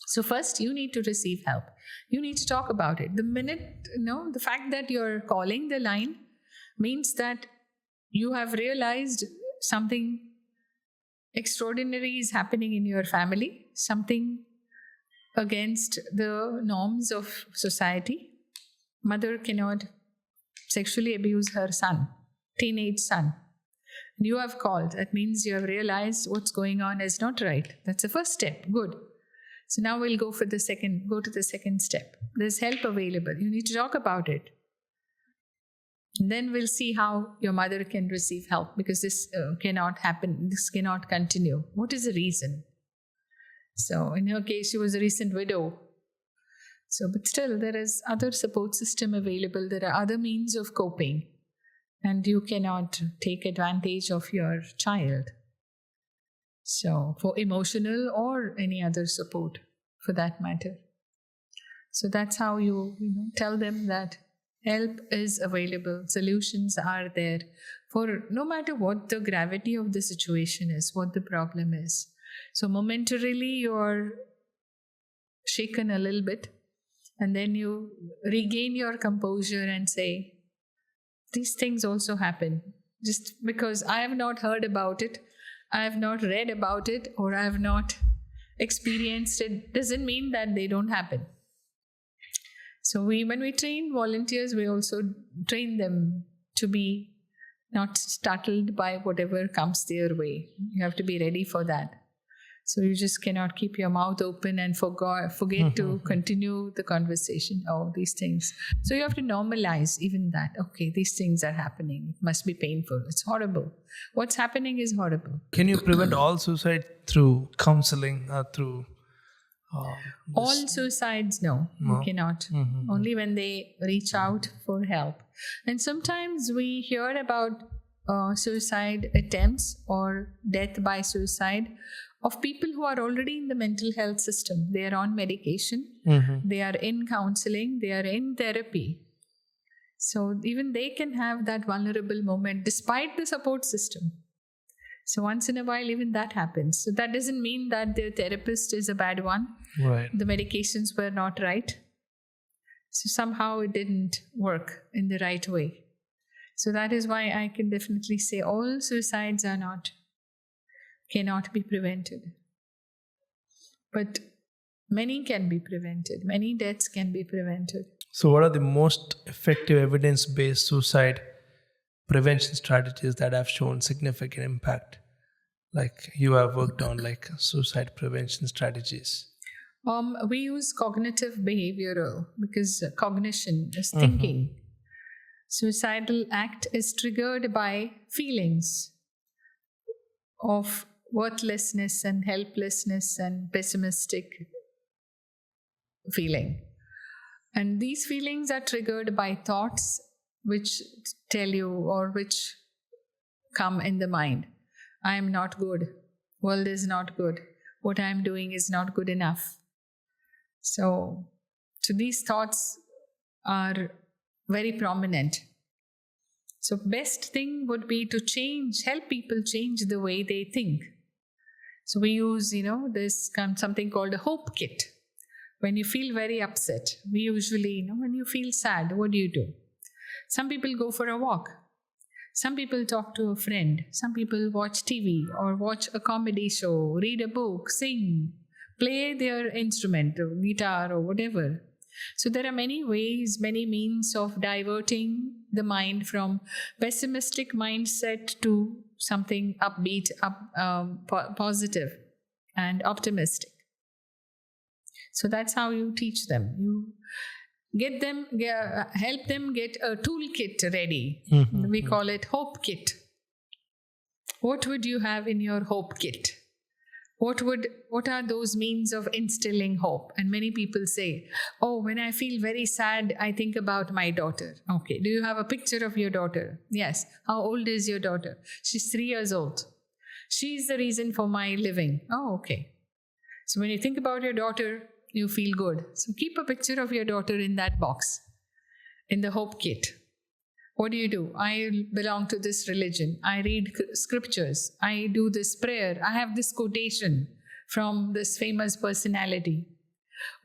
A: So first you need to receive help. You need to talk about it. The minute, the fact that you're calling the line means that you have realized something extraordinary is happening in your family, something against the norms of society. Mother cannot sexually abuse her son, teenage son. You have called. That means you have realized what's going on is not right. That's the first step. Good. So now we'll go to the second step. There's help available. You need to talk about it. And then we'll see how your mother can receive help, because this cannot happen. This cannot continue. What is the reason? So in her case, she was a recent widow. So, but still, there is other support system available. There are other means of coping. And you cannot take advantage of your child. So, for emotional or any other support, for that matter. So that's how you tell them that help is available. Solutions are there for no matter what the gravity of the situation is, what the problem is. So momentarily you're shaken a little bit. And then you regain your composure and say, these things also happen. Just because I have not heard about it, I have not read about it, or I have not experienced it, doesn't mean that they don't happen. So when we train volunteers, we also train them to be not startled by whatever comes their way. You have to be ready for that. So you just cannot keep your mouth open and forget to continue the conversation. Oh, these things. So you have to normalize even that. Okay, these things are happening. It must be painful. It's horrible. What's happening is horrible.
B: Can you prevent all suicide through counseling, through...
A: all suicides, no, you cannot. Only when they reach out for help. And sometimes we hear about suicide attempts or death by suicide of people who are already in the mental health system. They are on medication, they are in counseling, they are in therapy. So even they can have that vulnerable moment despite the support system. So once in a while, even that happens. So that doesn't mean that the therapist is a bad one.
B: Right.
A: The medications were not right. So somehow it didn't work in the right way. So that is why I can definitely say all suicides cannot be prevented. But many can be prevented. Many deaths can be prevented.
B: So what are the most effective evidence-based suicide prevention strategies that have shown significant impact? Like you have worked on like suicide prevention strategies.
A: We use cognitive behavioral because cognition is thinking. Suicidal act is triggered by feelings of worthlessness and helplessness and pessimistic feeling. And these feelings are triggered by thoughts which tell you or which come in the mind. I am not good. World is not good. What I am doing is not good enough. So these thoughts are very prominent. So best thing would be to help people change the way they think. So we use, this something called a hope kit. When you feel very upset, we usually, when you feel sad, what do? Some people go for a walk. Some people talk to a friend. Some people watch TV or watch a comedy show, read a book, sing, play their instrument, or guitar or whatever. So there are many ways, many means of diverting the mind from pessimistic mindset to something upbeat, positive and optimistic. So that's how you teach them. You help them get a toolkit ready. We call it hope kit. What would you have in your hope kit? What are those means of instilling hope? And many people say, when I feel very sad, I think about my daughter. Okay, do you have a picture of your daughter? Yes. How old is your daughter? She's 3 years old. She's the reason for my living. Oh, okay. So when you think about your daughter, you feel good. So keep a picture of your daughter in that box, in the hope kit. What do? I belong to this religion. I read scriptures. I do this prayer. I have this quotation from this famous personality,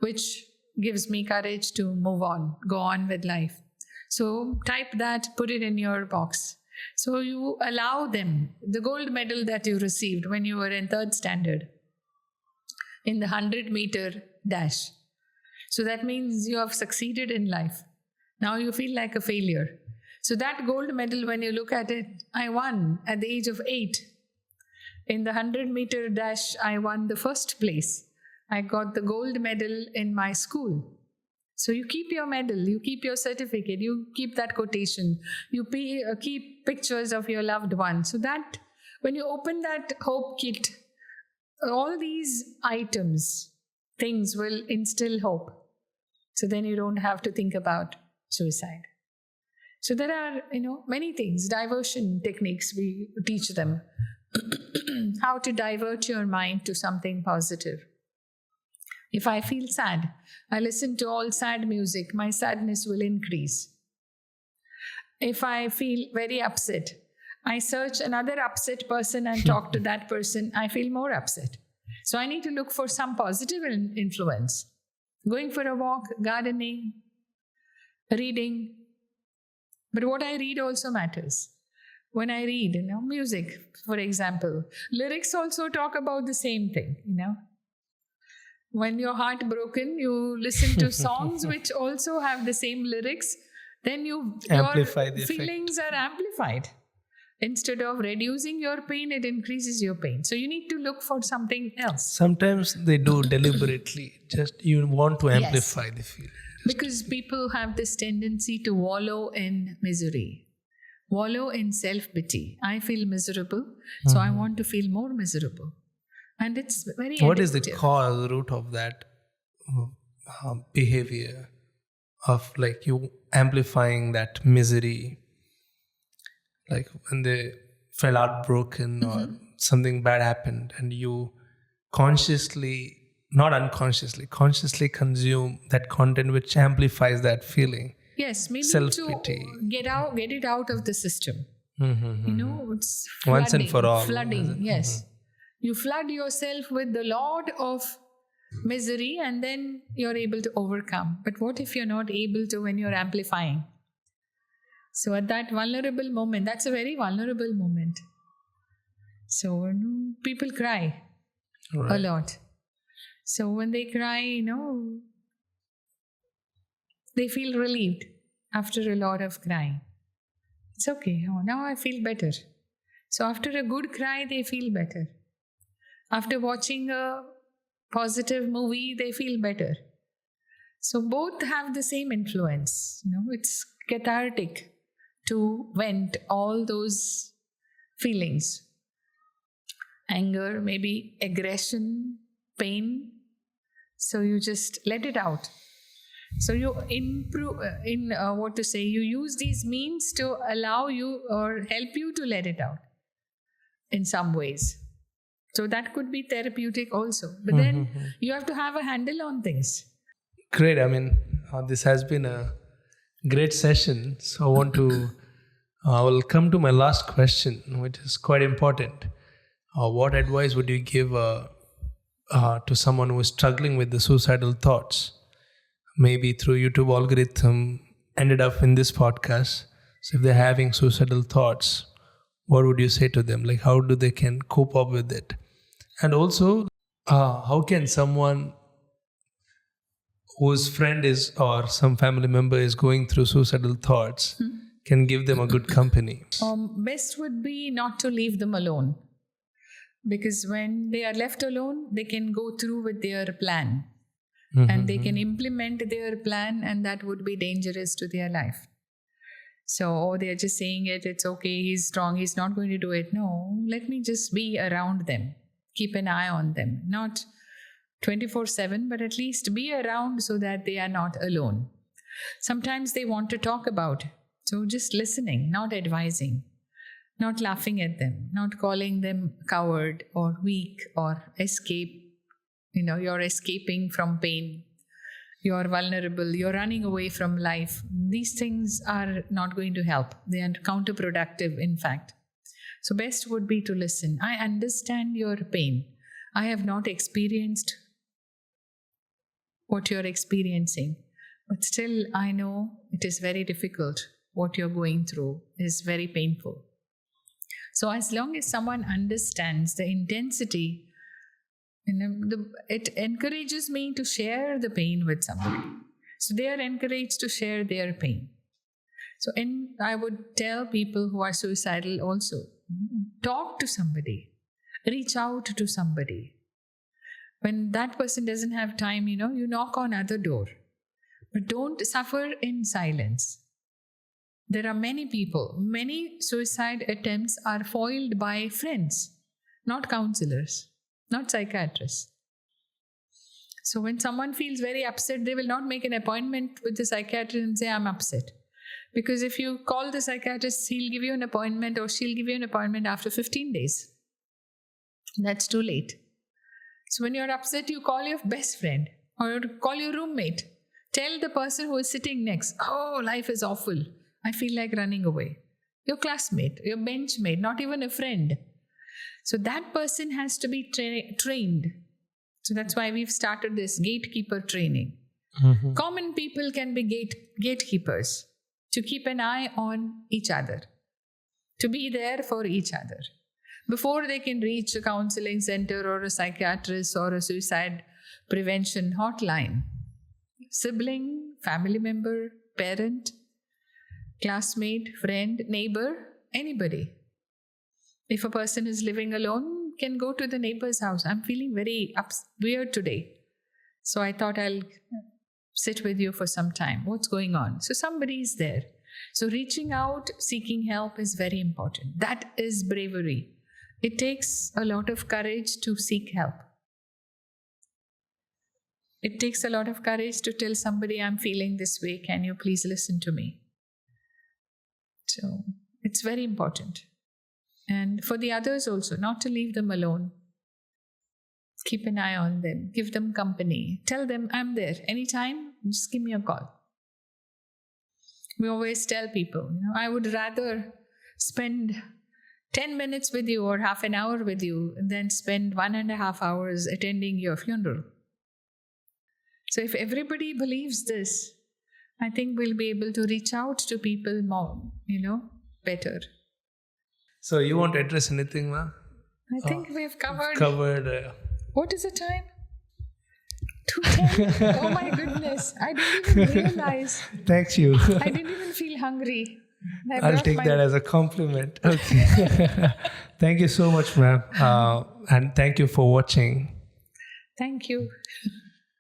A: which gives me courage to move on, go on with life. So type that, put it in your box. So you allow them the gold medal that you received when you were in 3rd standard in the 100-meter dash. So that means you have succeeded in life. Now you feel like a failure. So that gold medal, when you look at it, I won at the age of 8. In the 100-meter dash, I won the 1st place. I got the gold medal in my school. So you keep your medal, you keep your certificate, you keep that quotation, you keep pictures of your loved one. So that when you open that hope kit, all these items, things will instill hope. So then you don't have to think about suicide. So there are, many things, diversion techniques we teach them. How to divert your mind to something positive. If I feel sad, I listen to all sad music, my sadness will increase. If I feel very upset, I search another upset person and talk to that person, I feel more upset. So I need to look for some positive influence. Going for a walk, gardening, reading. But what I read also matters. When I read, music, for example, lyrics also talk about the same thing, When you're heartbroken, you listen to songs which also have the same lyrics, then your feelings are amplified. Instead of reducing your pain, it increases your pain. So you need to look for something else.
B: Sometimes they do deliberately. Just you want to amplify the feeling.
A: Because people have this tendency to wallow in misery, wallow in self-pity. I feel miserable, so I want to feel more miserable. And it's very
B: What
A: addictive.
B: is the cause, root of that behavior of like you amplifying that misery? Like when they felt heartbroken or something bad happened and you consciously, not unconsciously, consciously consume that content which amplifies that feeling.
A: Yes, maybe
B: self-pity.
A: to get it out of the system. It's
B: Once and for all.
A: Flooding, yes. You flood yourself with the lot of misery and then you're able to overcome. But what if you're not able to when you're amplifying? So at that vulnerable moment, that's a very vulnerable moment. So people cry a lot. So when they cry, they feel relieved after a lot of crying. It's okay. Oh, now I feel better. So after a good cry, they feel better. After watching a positive movie, they feel better. So both have the same influence. It's cathartic to vent all those feelings. Anger, maybe aggression, pain. So you just let it out. So you you use these means to allow you or help you to let it out in some ways. So that could be therapeutic also. But then you have to have a handle on things.
B: Great. This has been a great session. So I will come to my last question, which is quite important. What advice would you give to someone who is struggling with the suicidal thoughts? Maybe through YouTube algorithm ended up in this podcast. So if they're having suicidal thoughts, what would you say to them? Like how do they can cope up with it? And also, how can someone whose friend is or some family member is going through suicidal thoughts can give them a good company?
A: Best would be not to leave them alone. Because when they are left alone, they can go through with their plan. And they can implement their plan, and that would be dangerous to their life. So they're just saying it's okay, he's strong, he's not going to do it. No, let me just be around them. Keep an eye on them. Not 24/7, but at least be around so that they are not alone. Sometimes they want to talk about. So just listening, not advising, not laughing at them, not calling them coward or weak or escape. You're escaping from pain. You're vulnerable. You're running away from life. These things are not going to help. They are counterproductive, in fact. So best would be to listen. I understand your pain. I have not experienced what you're experiencing. But still, I know it is very difficult. What you're going through is very painful. So as long as someone understands the intensity, it encourages me to share the pain with somebody. So they are encouraged to share their pain. So I would tell people who are suicidal also, talk to somebody, reach out to somebody. When that person doesn't have time, you knock on other door. But don't suffer in silence. There are many suicide attempts are foiled by friends, not counselors, not psychiatrists. So when someone feels very upset, they will not make an appointment with the psychiatrist and say, I'm upset. Because if you call the psychiatrist, he'll give you an appointment or she'll give you an appointment after 15 days. That's too late. So when you're upset, you call your best friend or call your roommate. Tell the person who is sitting next, oh, life is awful. I feel like running away. Your classmate, your benchmate, not even a friend. So that person has to be trained. So that's why we've started this gatekeeper training. Common people can be gatekeepers to keep an eye on each other, to be there for each other. Before they can reach a counseling center or a psychiatrist or a suicide prevention hotline, sibling, family member, parent, classmate, friend, neighbor, anybody. If a person is living alone, can go to the neighbor's house. I'm feeling very weird today. So I thought I'll sit with you for some time. What's going on? So somebody is there. So reaching out, seeking help is very important. That is bravery. It takes a lot of courage to seek help. It takes a lot of courage to tell somebody, I'm feeling this way. Can you please listen to me? So it's very important. And for the others also, not to leave them alone. Keep an eye on them. Give them company. Tell them, I'm there. Anytime, just give me a call. We always tell people, I would rather spend 10 minutes with you or half an hour with you, and then spend 1.5 hours attending your funeral. So if everybody believes this, I think we'll be able to reach out to people more, better.
B: So you want to address anything, ma'am?
A: I think we've covered. What is the time? 2:10? Oh my goodness. I didn't even realize.
B: Thanks you.
A: I didn't even feel hungry.
B: I'll take that as a compliment. Okay. Thank you so much, ma'am. And thank you for watching.
A: Thank you.